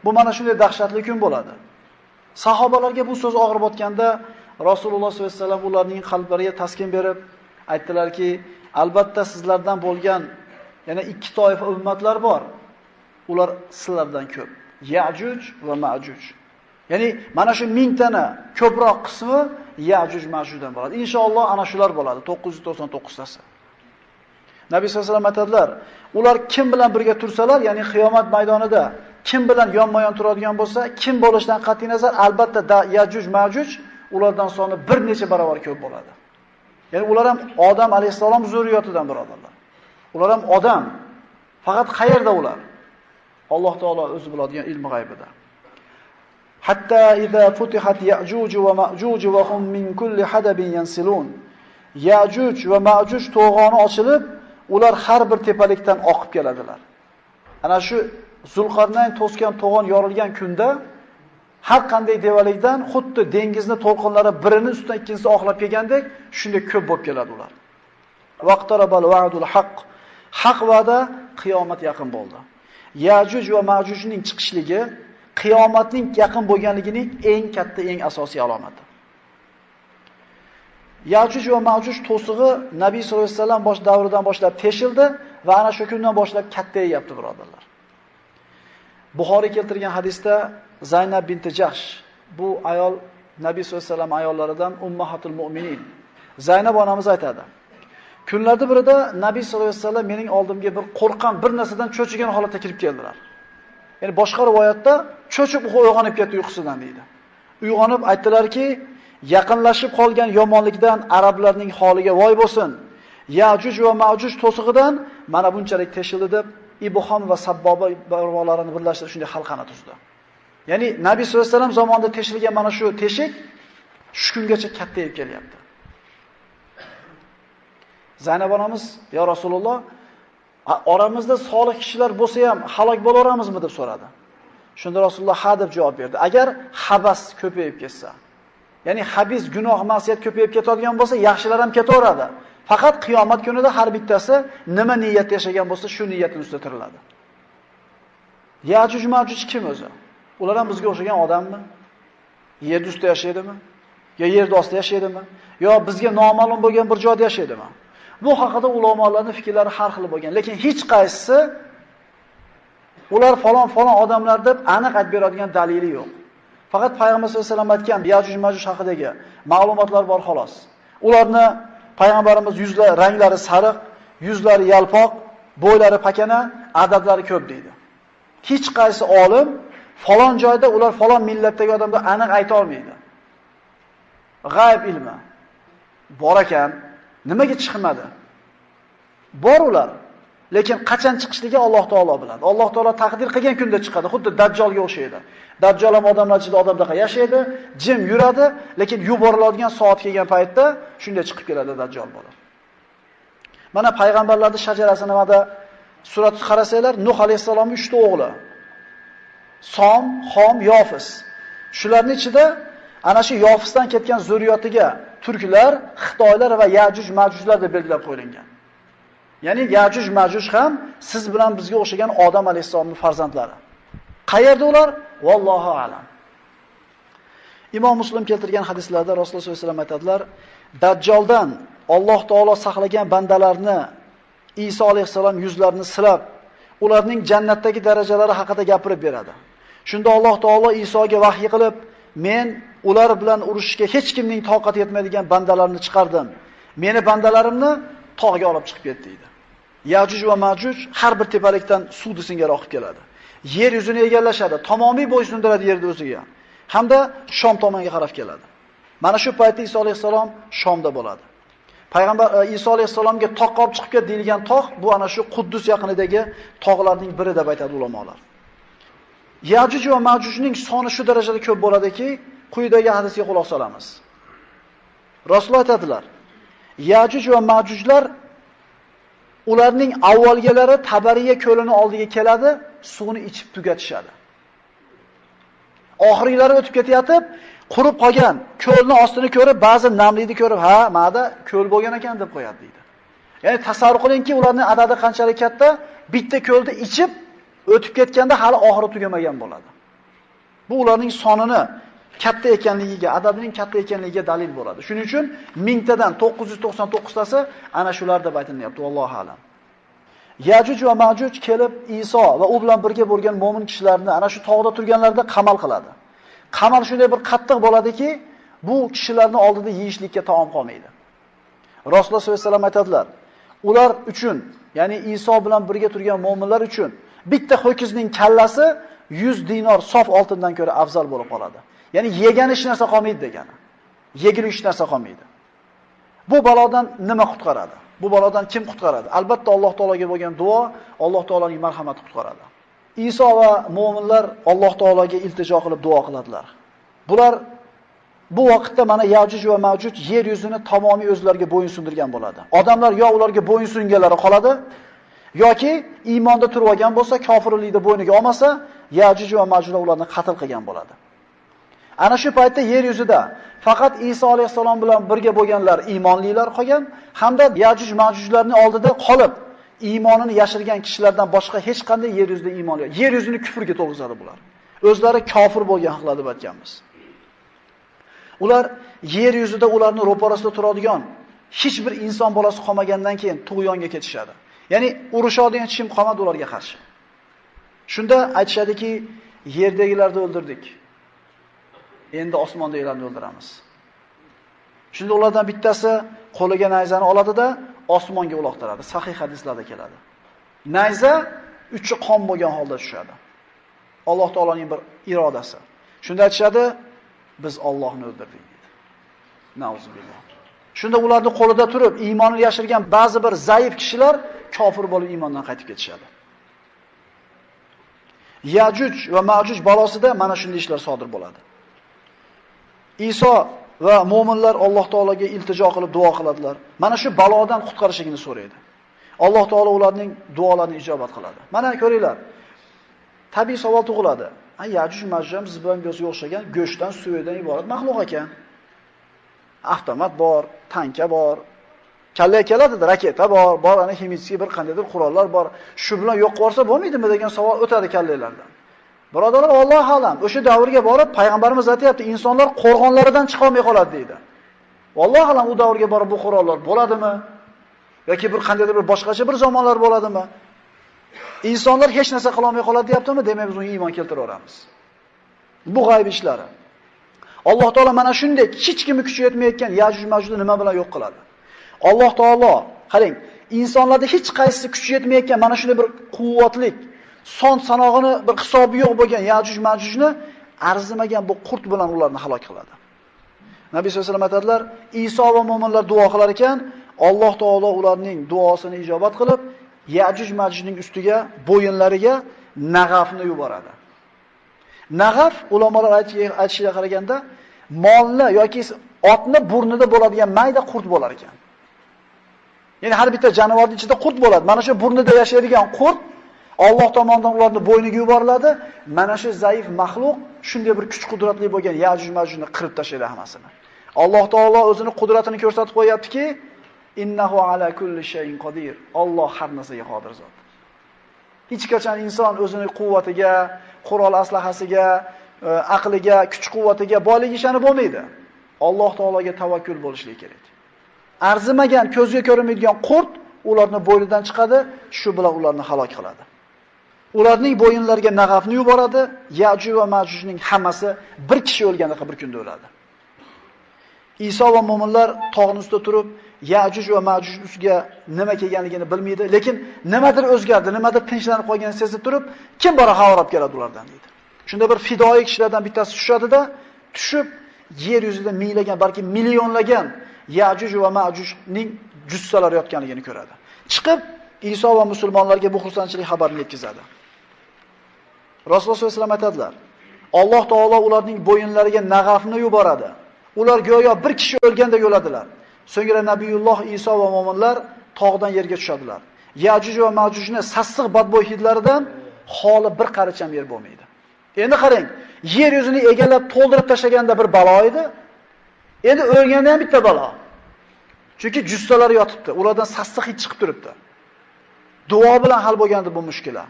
Bu mana shunday dahshatli kun bo'ladi. Sahobalarga bu so'z og'ir botganda Rasululloh sollallohu alayhi vasallam ularning qalblariga taskin berib aytdilarki, albatta sizlardan bo'lgan yana ikki toifa ummatlar bor. Ular sizlardan ko'p. Ya'juj va Ma'juj. Ya'ni mana shu 1000 tani ko'proq qismi Ya'juj Ma'jujdan bo'ladi. Inshaalloh ana shular bo'ladi, 999 tasi. Nabiy sollallohu alayhi vasallam aytadilar, ular kim bilan birga tursalar, ya'ni qiyomat maydonida kim bilan yonma-yon turadigan bo'lsa, kim bo'lishidan qat'iy nazar albatta Ya'juj Ma'juj ulardan soni bir necha barobar ko'p bo'ladi. Ya'ni ular ham Odam alayhisalom zurriyotidan birodarlar. Ular ham odam. Faqat qayerda ular? Alloh taolo o'zi biladigan ilmi g'aybida. Hatta idza futihat Ya'juj va Ma'juj va hum min kulli hadabin yansilun. Ya'juj va Ma'juj to'g'oni ochilib, ular har bir tepalikdan oqib keladilar. Ana shu Zulqarnayn to'sgan to'g'on yorilgan kunda har qanday devalikdan xuddi dengizni to'lqinlari birini ustidan ikkinchisini oqlab kelgandek, shunday ko'p bo'lib keladi ular. Vaqtarabal va'dul haqq. Haq va'da qiyomat yaqin bo'ldi. Ya'juj va Ma'jujning chiqishligi qiyomatning yaqin bo'lganligining eng katta, eng asosiy alomati. Ya'juj va Ma'juj to'sig'i Nabiy sollallohu alayhi vasallam bosh davridan boshlab teshildi va ana shu kundan boshlab kattayyapti birodarlar. Buxoriy keltirgan hadisda Zaynab binti Jahsh, bu ayol Nabiy sollallohu alayhi vasallam ayollaridan ummahatul mu'minin. Zaynab onamiz aytadi: kunlarning birida Nabiy sollallohu alayhi vasallam mening oldimga bir qo'rqqan, bir narsadan cho'chigan holatda kirib keldilar. Ya'ni boshqa rivoyatda cho'chib uyg'onib ketdi uyqusidan deydi. Uyg'onib aytdilarki, yaqinlashib qolgan yomonlikdan arablarning holiga voy bo'lsin. Ya'juj va Ma'juj to'sig'idan mana bunchalik teshildi deb Ibhom va Sabboba barmoqlarini birlashtirib shunday halqani tuzdi. Ya'ni Nabiy sollallohu alayhi vasallam zamonida teshilgan mana shu teshik shu kungacha kattayib kelyapti. Zaynab onamiz, "Ya Rasululloh, oramizda solih kishilar bo'lsa ham halok bo'laveramizmi?" deb so'radi. Shunda Rasululloh ha deb javob berdi. Agar habas ko'payib ketsa, ya'ni habis gunoh, ma'siyat ko'payib ketadigan bo'lsa, yaxshilar ham ketaveradi. Faqat qiyomat kunida har bittasi nima niyatda yashagan bo'lsa, shu niyatini ustida tiriladi. Ya'juj Ma'juj kim o'zi? Ular ham bizga o'xshagan odammi? Yer ustida yashaydimi? Yo yer ostida yashaydimi? Yo bizga noma'lum bo'lgan bir joyda yashaydimi? Bu haqida ulamolarning fikrlari har xil bo'lgan, lekin hech qaysisi ular falon odamlar deb aniq aytib beradigan dalili yo'q. Faqat payg'ambar sollallohu alayhi vasallam aytgan Ya'juj Ma'juj haqidagi ma'lumotlar bor xolos. Ularni payg'ambarimiz ranglari sariq, yuzlari yalpoq, bo'ylari pakana, adadlari ko'p deydi. Hech qaysi olim falon joyda ular falon millatdagi odamlar aniq ayta olmaydi. G'ayb ilmi bor ekan, nimaga chiqmadi? Bor ular. Lekin qachon chiqishligi Alloh taolo biladi. Alloh taolo taqdir qilgan kunda chiqadi, xuddi Dajjolga o'xshaydi. Dajjol ham odamlar ichida odamdaqa yashaydi, jim yuradi, lekin yuboriladigan soat kelgan paytda shunday chiqib keladi Dajjol bola. Mana payg'ambarlarning shajarasi nimada? Suratni qarasanglar, Nuh alayhisalomning 3 ta o'g'li. Som, Xom, Yofis. Shularning ichida ana shu Yofisdan ketgan zurriyotiga turklar, Xitoylar va Ya'juj Ma'jujlar deb belgilab qo'yilgan. Ya'ni Ya'juj Ma'juj ham siz bilan bizga o'xshagan Odam alayhisalomning farzandlari. Qayerda ular? Vallohu a'lam. Imom Muslim keltirgan hadislarda Rasululloh sollallohu alayhi vasallam aytadilar, Dajjoldan Alloh taolo saqlagan bandalarni Iso alayhisalom yuzlarini silab, ularning jannatdagi darajalari haqida gapirib beradi. Shunda Alloh taolo Isoga vahiy qilib, men ular bilan urushishga hech kimning toqati yetmaydigan bandalarni chiqardim. Meni bandalarimni tog'ga olib chiqib ketdi deydi. Yajuj va Majuj har bir tepalikdan suvni singari oqib keladi. Yer yuzini egallashadi, tamomiy bo'ysundiradi yerni o'ziga. Hamda Shom tomonga qarab keladi. Mana shu paytda Iso alayhisalom Shomda bo'ladi. Payg'ambar Iso alayhisalomga tog'ga olib chiqib ket deyilgan tog' bu ana shu Quddus yaqinidagi tog'larning biri deb aytadi ulamolar. Yajuj va Majujning soni shu darajada ko'p bo'ladiki, quyidagi hadisga quloq solamiz. Rasululloh aytadilar: Yajuj va Majujlar ularning avvalgilari Tabariya ko'lini oldiga keladi, suvni ichib tugatishadi. Oxirgilari o'tib ketayotib, qurib qolgan ko'lni ostini ko'rib, ba'zi namlikni ko'rib, ha, ma'da ko'l bo'lgan ekan deb qo'yadi deydi. Ya'ni tasavvur qilingki, ularning adadi qanchalik katta, bitta ko'lni ichib o'tib ketganda hali oxiri tugamagan bo'ladi. Bu ularning sonini katta ekanligiga, adadining katta ekanligiga dalil bo'ladi. Shuning uchun 1000 tadan 999 tasi ana shular deb aytilyapti, vallohu alam. Yajuj va Majuj kelib Iso va u bilan birga bo'lgan mo'min kishilarni ana shu tog'da turganlarda qamal qiladi. Qamal shunday bir qattiq bo'ladiki, bu kishilarning oldida yeyishlikka taom qolmaydi. Rasululloh sollallohu alayhi vasallam aytadilar: ular uchun, ya'ni Iso bilan birga turgan mo'minlar uchun bitta ho'kizning kallasi 100 dinor sof oltindan ko'ra afzal bo'lib qoladi. Ya'ni yegan hech narsa qolmaydi degani. Yegili hech narsa qolmaydi. Bu balodan nima qutqaradi? Bu balodan kim qutqaradi? Albatta Alloh taologa bo'lgan duo, Alloh taoloning marhamati qutqaradi. Iso va mu'minlar Alloh taologa iltijo qilib duo qiladilar. Bular bu vaqtda mana Yajuj va Majuj yer yuzini tamomiy o'zlariga bo'yinsundirgan bo'ladi. Odamlar yo ularga bo'yinsunganlari qoladi, yoki iymonda turib olgan bo'lsa, kofirlikda bo'yniga olmasa, Yajuj va Majujlar ularni qatl qilgan bo'ladi. Ana shu paytda yer yuzida faqat Iso alayhisalom bilan birga bo'lganlar iymonlilar qolgan, hamda Yajuj Majujlarning oldida qolib iymonini yashirgan kishilardan boshqa hech qanday yer yuzida iymon yo'q. Yer yuzini kufrga to'lg'izadi bular. O'zlari kofir bo'lgan haqlar deb aytganmiz. Ular yer yuzida ularni ro'parasida turadigan hech bir inson bolasi qolmagandan keyin tug'yonga ketishadi. Ya'ni urushadigan hech kim qolmadi ularga qarshi. Shunda aytishadiki, yerdagilarni o'ldirdik. Endi osmondagilarni o'ldiramiz. Shunda ulardan bittasi qo'liga nayzani oladida osmonga uloqtiradi. Sahih hadislarda keladi. Nayza uchi qon bo'lgan holda tushadi. Alloh taoloning bir irodasi. Shunda aytishadi, biz Allohni o'ldirdik deydi. Nauzubillah. Shunda ularning qo'lida turib iymonini yashirgan ba'zi bir zaif kishilar kofir bo'lib iymondan qaytib ketishadi. Yajuj va Majuj balosida mana shunday ishlar sodir bo'ladi. Iso va mu'minlar Alloh taologa iltijo qilib duo qiladilar. Mana shu balodan qutqarishligini so'raydi. Alloh taolo ularning duolarini ijobat qiladi. Mana ko'ringlar. Tabiiy savol tug'iladi. Yajuj Majuj ham siz bilan o'ziga o'xshagan go'shtdan, suyakdan iborat maxluq ekan. Avtomat bor, tanka bor, kalla keladi, raketa bor, ana ximik bir qandaydir qurollar bor. Shu bilan yo'q bo'lsa bo'lmaydimi degan savol o'tadi kallalardan. Birodarlar, Alloh alam, o'sha davrga borib payg'ambarimiz aytayapti, insonlar qo'rg'onlaridan chiqa olmay qoladi deydi. Alloh alam, u davrga borib bu qurollar bo'ladimi? Yoki bir qandaydir bir boshqacha bir zamonlar bo'ladimi? Insonlar hech narsa qila olmay qoladi deyaptimi? Demak, biz unga iymon keltiraveramiz. Bu g'ayb ishlari. Alloh taolo mana shunday hech kimni kuchi yetmayotgan Yajuj Majujni nima bilan yo'q qiladi? Alloh taolo, qarang, insonlarda hech qaysi kuchi yetmayotgan mana shunday bir quvvatlik, son sanog'ini bir hisobi yo'q bo'lgan Yajuj Majujni arzimagan bu qurt bilan ularni halok qiladi. Nabiy sollallohu alayhi vasallam aytadilar, Iso va mu'minlar duo qilar ekan, Alloh taolo ularning duosini ijobat qilib, Yajuj Majujning ustiga, bo'yinlariga nag'afni yuboradi. Nag'af ulamolar aytishiga qaraganda molni yoki otni burnida bo'ladigan mayda qurt bo'lar ekan. Ya'ni har bitta jonivorning ichida qurt bo'ladi. Mana shu burnida yashaydigan qurt Alloh tomonidan ularni bo'yniga yuboriladi. Mana shu zaif maxluq shunday bir kuch-qudratli bo'lgan Yajuj Majujni qirib tashlaydi hammasini. Alloh taolo o'zini qudratini ko'rsatib qo'yaptiki, innahu ala kulli shay'in qodir. Alloh har narsaga qodir zot. Hech qachon inson o'zining quvvatiga, qurol aslahasiga, aqliga, kuch-quvvatiga boyligi ishonib bo'lmaydi. Alloh taologa tavakkul bo'lishligi kerak. Arzimagan, ko'zga ko'rinmaydigan qurt ularni bo'ynidan chiqadi, shu bilan ularni halok qiladi. Ularning bo'yinlariga nag'afni yuboradi. Yajuj va Majujning hammasi bir kishi o'lganda bir kunda o'ladi. Iso va mo'minlar tog'ning ustida turib, Yajuj va Majuj ustiga nima kelganligini bilmaydi, lekin nimadir o'zgardi, nimadir tinchlanib qolganini sezib turib, kim bora xabar olib keladi ulardan deydi. Shunda bir fidoyi kishilardan bittasi tushadi-da, tushib yer yuzida minglagan, balki millionlagan Yajuj va Majujning jussalari yotganligini ko'radi. Chiqib Iso va musulmonlarga bu xursandchilik xabarini yetkazadi. Rasululloh sollallohu alayhi vasallam aytadilar: Alloh taolo ularning bo'yinlariga nag'afni yuboradi. Ular go'yo bir kishi o'lganda yo'ladilar. So'ngra Nabiyulloh Iso va mo'minlar tog'dan yerga tushadilar. Yajuj va Majujni sassiq badbo'y hidlaridan holi bir qaricham yer bo'lmaydi. Endi qarang, yer yuzini egallab to'ldirib tashlaganda bir balo edi. Endi o'lganda ham bitta balo. Chunki jussalari yotibdi, ulardan sassiq hid chiqib turibdi. Duo bilan hal bo'lgandi bu mushkula.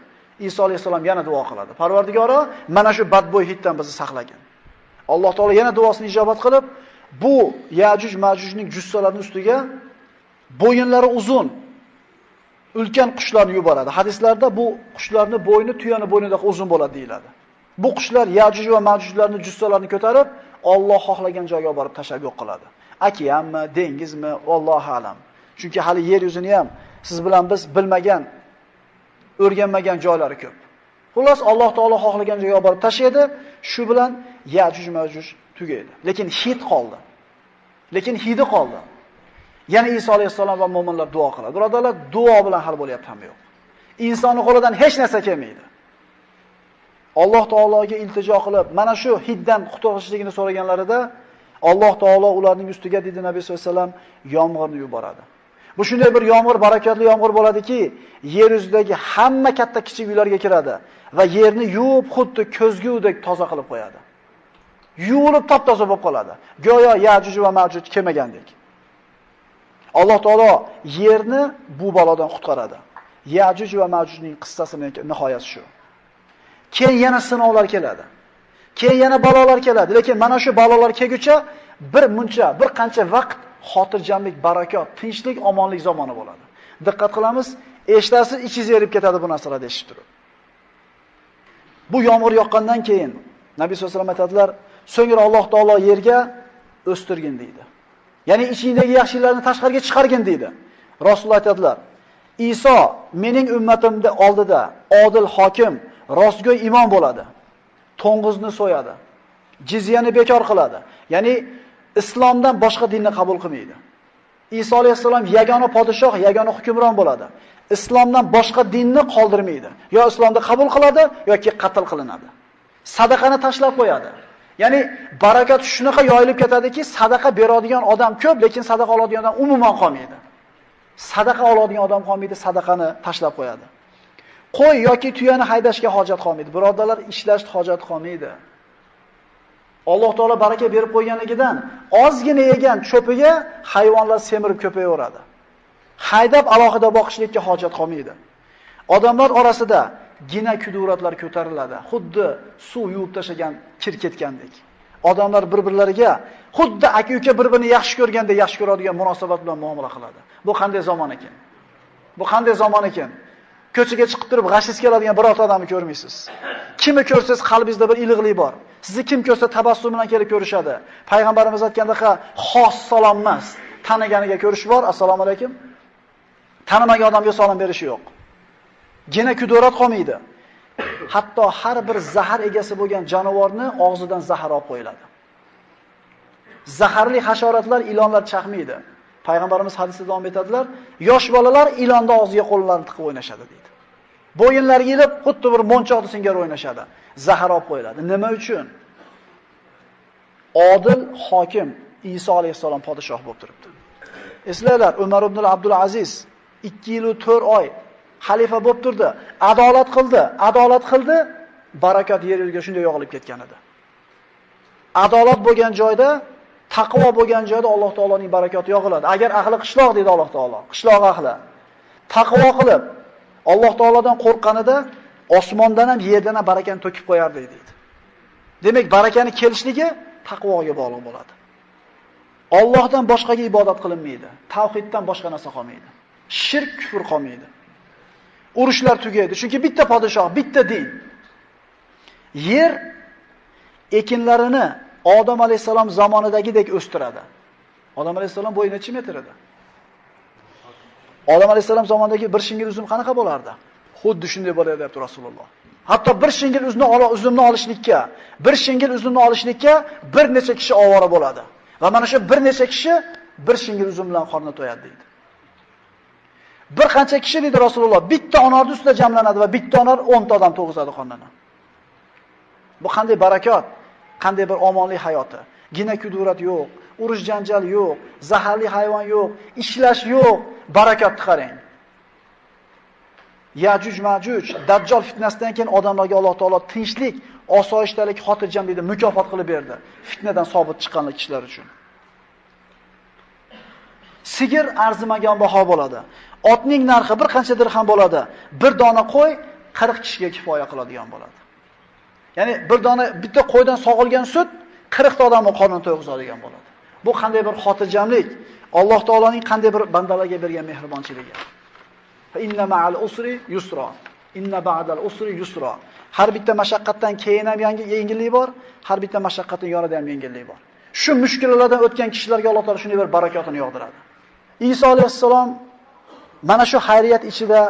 Iso alayhisalom yana duo qiladi. Parvardigoro, mana shu badbo'y hiddan bizni saqlagin. Alloh taolo yana duosini ijobat qilib, bu Yajuj Majujning jussalarining ustiga bo'yinlari uzun, ulkan qushlarni yuboradi. Hadislarda bu qushlarning bo'yni tuyani bo'ynidan uzun bo'ladi deyiladi. Bu qushlar Yajuj va Majujlarning jussalarini ko'tarib, Alloh xohlagan joyga borib tashlab yo'q qiladi. Okeanmi, dengizmi, Allohu alam. Chunki hali yer yuzini ham siz bilan biz bilmagan, o'rganmagan joylari ko'p. Xullas Alloh taolo xohlagan joyga borib tashlaydi, shu bilan Yajuj Majuj tugaydi. Lekin hidi qoldi. Yana Iso alayhisalom va mo'minlar duo qiladi. Birodarlar, duo bilan hal bo'lyapti ham yo'q. Insonning qo'lidan hech narsa kelmaydi. Alloh taologa iltijo qilib, mana shu hiddan qutulishligini so'raganlarida Alloh taolo ularning ustiga dedi Nabiy sollallohu alayhi vasallam yomg'irni yuboradi. Bu shunday bir yomg'ir, barakatli yomg'ir bo'ladiki, yer yuzidagi hamma katta kichik uylarga kiradi va yerni yuvib, xuddi ko'zgudek toza qilib qo'yadi. Yuvilib top-toza bo'lib qoladi. Go'yo Yajuj va Majuj kelmagandek. Alloh taolo yerni bu balodan qutqaradi. Yajuj va Majujning qissasining nihoyasi shu. Keyin yana sinovlar keladi. Keyin yana balolar keladi, lekin mana shu balolar kelguncha bir qancha vaqt xotirjamlik, barakot, tinchlik, omonlik zamoni bo'ladi. Diqqat qilamiz, eshitasiz, ichingiz erib ketadi bu narsalarni eshitib turib. Bu yomg'ir yoqqandan keyin Nabiy sollallohu alayhi vasallam aytadilar, so'ngra Alloh taolo yerga o'stirgin deydi. Ya'ni ichingdagi yaxshiliklarni tashqariga chiqargin deydi. Rasululloh aytadilar, Iso mening ummatimda oldida odil hokim, rostgo'y imom bo'ladi. To'ng'izni so'yadi. Jizyani bekor qiladi. Ya'ni islomdan boshqa dinni qabul qilmaydi. Iso alayhisalom yagona podshoh, yagona hukmron bo'ladi. Islomdan boshqa dinni qoldirmaydi. Yo islomda qabul qiladi yoki qatl qilinadi. Sadaqani tashlab qo'yadi. Ya'ni barakat shunaqa yoyilib ketadiki, sadaqa beradigan odam ko'p, lekin sadaqa oladigan odam umuman qolmaydi. Sadaqa oladigan odam qolmaydi, sadaqani tashlab qo'yadi. Qo'y yoki tuyani haydashga hojat qolmaydi. Birodarlar, ishlashga hojat qolmaydi. Alloh taolo baraka berib qo'yganligidan ozgina yegan cho'piga hayvonlar semirib ko'payaveradi. Haydab alohida boqishlikka hojat qolmaydi. Odamlar orasida gina kuduratlar ko'tariladi. Xuddi suv yuvib tashlagan kir ketgandek. Odamlar bir-birlariga xuddi aka-uka bir-birini yaxshi ko'rganda yaxshi ko'radigan munosabat bilan muomala qiladi. Bu qanday zamon ekan? Bu qanday zamon ekan? Ko'chaga chiqib turib g'ashiz keladigan birorta odamni ko'rmaysiz. Kimni ko'rsangiz qalbingizda bir iliqlik bor. Sizni kim ko'rsa tabassum bilan kelib ko'rishadi. Payg'ambarimiz aytgandaqa xos salom emas, taniganiga ko'rish bor, assalomu alaykum. Tanimagan odamga salom berish yo'q. Gina kudurat qolmaydi. Hatto har bir zahar egasi bo'lgan jonivorni og'zidan zahar olib qo'yiladi. Zaharli hasharotlar, ilonlar chaqmaydi. Payg'ambarimiz hadisda davom etadilar, yosh bolalar ilonda og'ziga qo'llarini tiqib o'ynashadi deydi. Bo'yinlari yilib, xuddi bir monchoqni singari o'ynashadi. Zahar olib qo'yiladi. Nima uchun? Odil hokim Iso alayhisalom podshoh bo'lib turibdi. Eslanglar, Umar ibn Abdul Aziz 2 yil 4 oy xalifa bo'lib turdi. Adolat qildi, barakat yer yuziga shunday yog'ilib ketgan edi. Adolat bo'lgan joyda, taqvo bo'lgan joyda Alloh taoloning barakoti yog'iladi. Agar ahli qishloq deydi Alloh taolo, qishloq ahli taqvo qilib Alloh taolodan qo'rqqanida osmondan ham yerdan ham barakani to'kib qo'yardi deydi. Demak, barakani kelishligi taqvoga bog'liq bo'ladi. Allohdan boshqaga ibodat qilinmaydi. Tavhiddan boshqa narsa qolmaydi. Shirk, kufr qolmaydi. Urushlar tugaydi. Chunki bitta podshoh, bitta din. Yer ekinlarini Odam alayhisalom zamonidagidek o'stiradi. Odam alayhisalom bo'yi necha metr edi? Odam alayhisalom zamonidagi bir shingil uzum qanaqa bo'lardi? Xuddi shunday bo'ladi deb Rasululloh. Hatto bir shingil uzumni olishlikka, bir shingil uzumni olishlikka bir necha kishi ovora bo'ladi. Va mana shu bir necha kishi bir shingil uzum bilan qorni to'yadi deydi. Bir qancha kishi dedi Rasululloh, bitta onorni ustida jamlanadi va bitta onor 10 ta odam to'g'izadi qornini. Bu qanday barakot, qanday bir omonlik hayoti. Gina kudurat yo'q, urush janjal yo'q, zaharli hayvon yo'q, ishlash yo'q, barakotni qarang. Yajuj Majuj, Dajjal fitnasidan keyin odamlarga Alloh taolo tinchlik, osoyishtalik, xotirjamlikni mukofot qilib berdi. Fitnadan sobit chiqqanlar kishilar uchun. Sigir arzimagan baho bo'ladi. Otning narxi bir qancha dirham bo'ladi. Bir dona qo'y 40 kishiga kifoya qiladigan bo'ladi. Ya'ni bir dona bitta qo'ydan sog'ilgan sut 40 ta odamni qornini to'yg'izadigan bo'ladi. Bu qanday bir xotirjamlik, Alloh taoloning qanday bir bandalarga bergan mehribonchiligi. Inna ma'al usri yusra. Inna ba'dal usri yusra. Har bitta mashaqqatdan keyin ham yangi yengillik bor, har bitta mashaqqatning yonida ham yengillik bor. Shu mushkullardan o'tgan kishilarga Alloh taolo shunday bir barakotini yog'diradi. Isa alayhissalom mana shu xayriyat ichida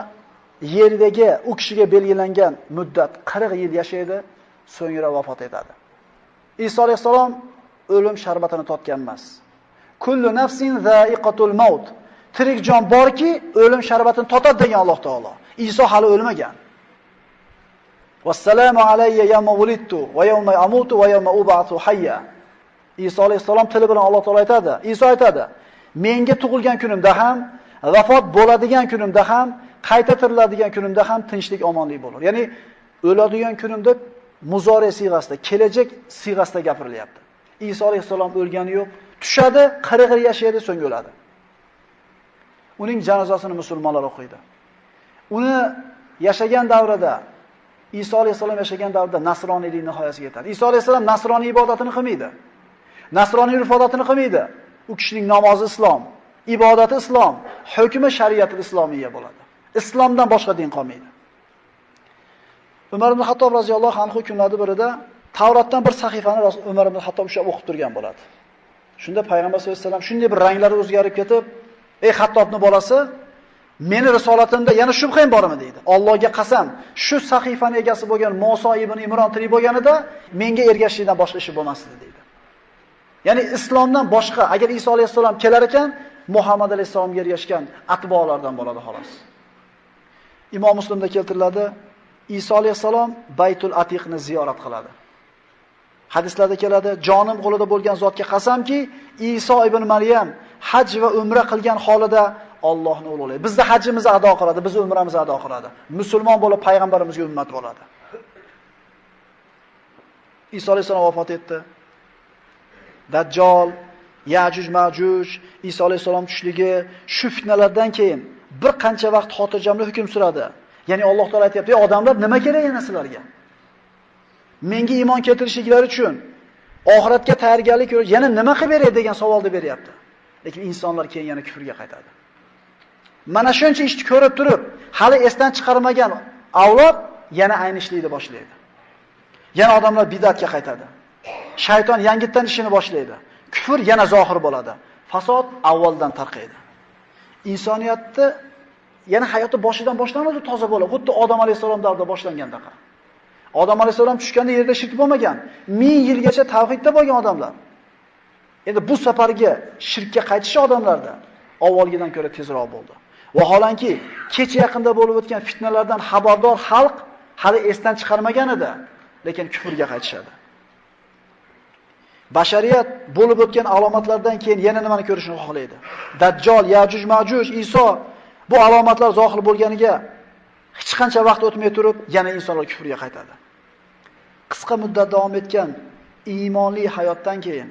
yerdagi u kishiga belgilangan muddat 40 yil yashaydi, so'ngra vafot etadi. Isa alayhissalom o'lim sharbatini totgan emas. Kullu nafsin za'iqatul maut. Tirik jon borki, o'lim sharbatini totadi degan Alloh taolo. Iso hali o'lmagan. Vassalamu alayya yawma wulidtu va yawma amutu va yawma ub'athu hayya. Iso alayhissalom tili bilan Alloh taolo aytadi. Iso aytadi: "Menga tug'ilgan kunimda ham, vafot bo'ladigan kunimda ham, qayta tiriladigan kunimda ham tinchlik, omonlik bo'lur." Ya'ni o'ladigan kunimda muzore siyg'asida, kelajak siyg'asida gapirilyapti. Iso alayhissalom o'lgani yo'q, tushadi, 40 yil yashaydi, so'ng o'ladi. Uning janozasini musulmonlar o'qiydi. Uni yashagan davrida, Iso alayhissalom yashagan davrda nasroniylik nihoyasiga yetadi. Iso alayhissalom nasroniy ibodatini qilmaydi. Nasroniy urf-odatini qilmaydi. U kishining namozi islom, ibodati islom, hukmi shariatul islomiyya bo'ladi. Islomdan boshqa din qolmaydi. Umar ibn Hattob roziyallohu anhu kunlarning birida Tavratdan bir sahifani Umar ibn Hattob ushlab o'qib turgan bo'ladi. Shunda payg'ambar sollallohu alayhi vasallam shunday bir ranglari o'zgarib ketib, "Ey Hattobning bolasi, meni risolatimda yana shubhang bormi?" deydi. Allohga qasam, shu sahifani egasi bo'lgan Muso ibn Imron tirik bo'lganida menga ergashishdan boshqa ishi bo'lmasdi deydi. Ya'ni islomdan boshqa agar Iso alayhissalom kelar ekan, Muhammad alayhissalomga ergashgan atbolardan bo'ladi xolos. Imom Muslimda keltiriladi, Iso alayhissalom Baytul Atiqni ziyorat qiladi. Hadislarda keladi, jonim qo'lida bo'lgan zotga qasamki, Iso ibn Maryam haj va umra qilgan holida Allohni ulug'laydi. Bizda hajimizni ado qiladi, biz umramizni ado qiladi. Musulmon bo'lib payg'ambarimizga ummat bo'ladi. Iso alayhissalom vafot etdi. Dajjal, Yajuj Majuj, Iso alayhissalom tushligi, shu fitnalardan keyin bir qancha vaqt xotirjamlik hukm suradi. Ya'ni Alloh taolay aytayapti, "Ey odamlar, nima kerak yana sizlarga? Menga iymon keltirishliklari uchun, oxiratga tayyorgarlik ko'rish, yana nima qilib beray?" degan savolni beryapti. Lekin insonlar keyin yana kufrga qaytadi. Mana shuncha ishni ko'rib turib, hali esdan chiqarmagan avlod yana ayni ishlaydi boshlaydi. Yana odamlar bidatga qaytadi. Shayton yangitdan ishini boshlaydi. Kufr yana zohir bo'ladi. Fasod avvaldan tarqaydi. Insoniyatni yana hayoti boshidan boshlanadi, toza bo'ladi. Xuddi Odam alayhisalom davrida boshlangandek. Odam alayhisalom tushganda yerda shirk bo'lmagan. 1000 yilgacha tavhidda bo'lgan odamlar. Endi bu safarga shirkka qaytish odamlarda avvalgidan ko'ra tezroq bo'ldi. Vaholanki, kecha yaqinda bo'lib o'tgan fitnalardan xabardor xalq hali esdan chiqarmagan edi, lekin kufrga qaytishadi. Bashariyat bo'lib o'tgan alomatlardan keyin yana nimani ko'rishni xohlaydi? Dajjal, Yajuj Majuj, Iso bu alomatlar zohir bo'lganiga hech qancha vaqt o'tmay turib, yana insonlar kufrga qaytadi. Qisqa muddat davom etgan iymonli hayotdan keyin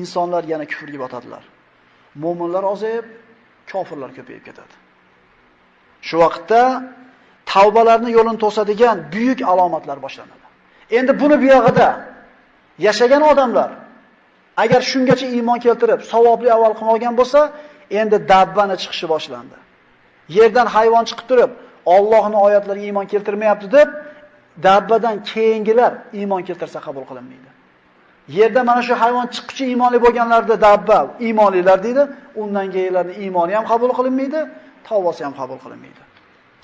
insonlar yana kufrga botadilar. Mo'minlar ozayib, kofirlar ko'payib ketadi. Shu vaqtda tavbalarni yo'lini to'sadigan buyuk alomatlar boshlanadi. Endi buni buyog'ida yashagan odamlar agar shungacha iymon keltirib, savobli amal qilmagan bo'lsa, endi dabbani chiqishi boshlandi. Yerdan hayvon chiqib turib, Allohning oyatlariga iymon keltirmayapti deb dabbadan keyingilar iymon keltirsa qabul qilinmaydi. Yerda mana shu hayvon chiqquchi iymonli bo'lganlarda dabba iymonlilar deydi, undan keyinlarning iymoni ham qabul qilinmaydi, tavbasi ham qabul qilinmaydi.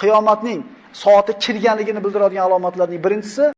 Qiyomatning soati kirganligini bildiradigan alomatlarning birinchisi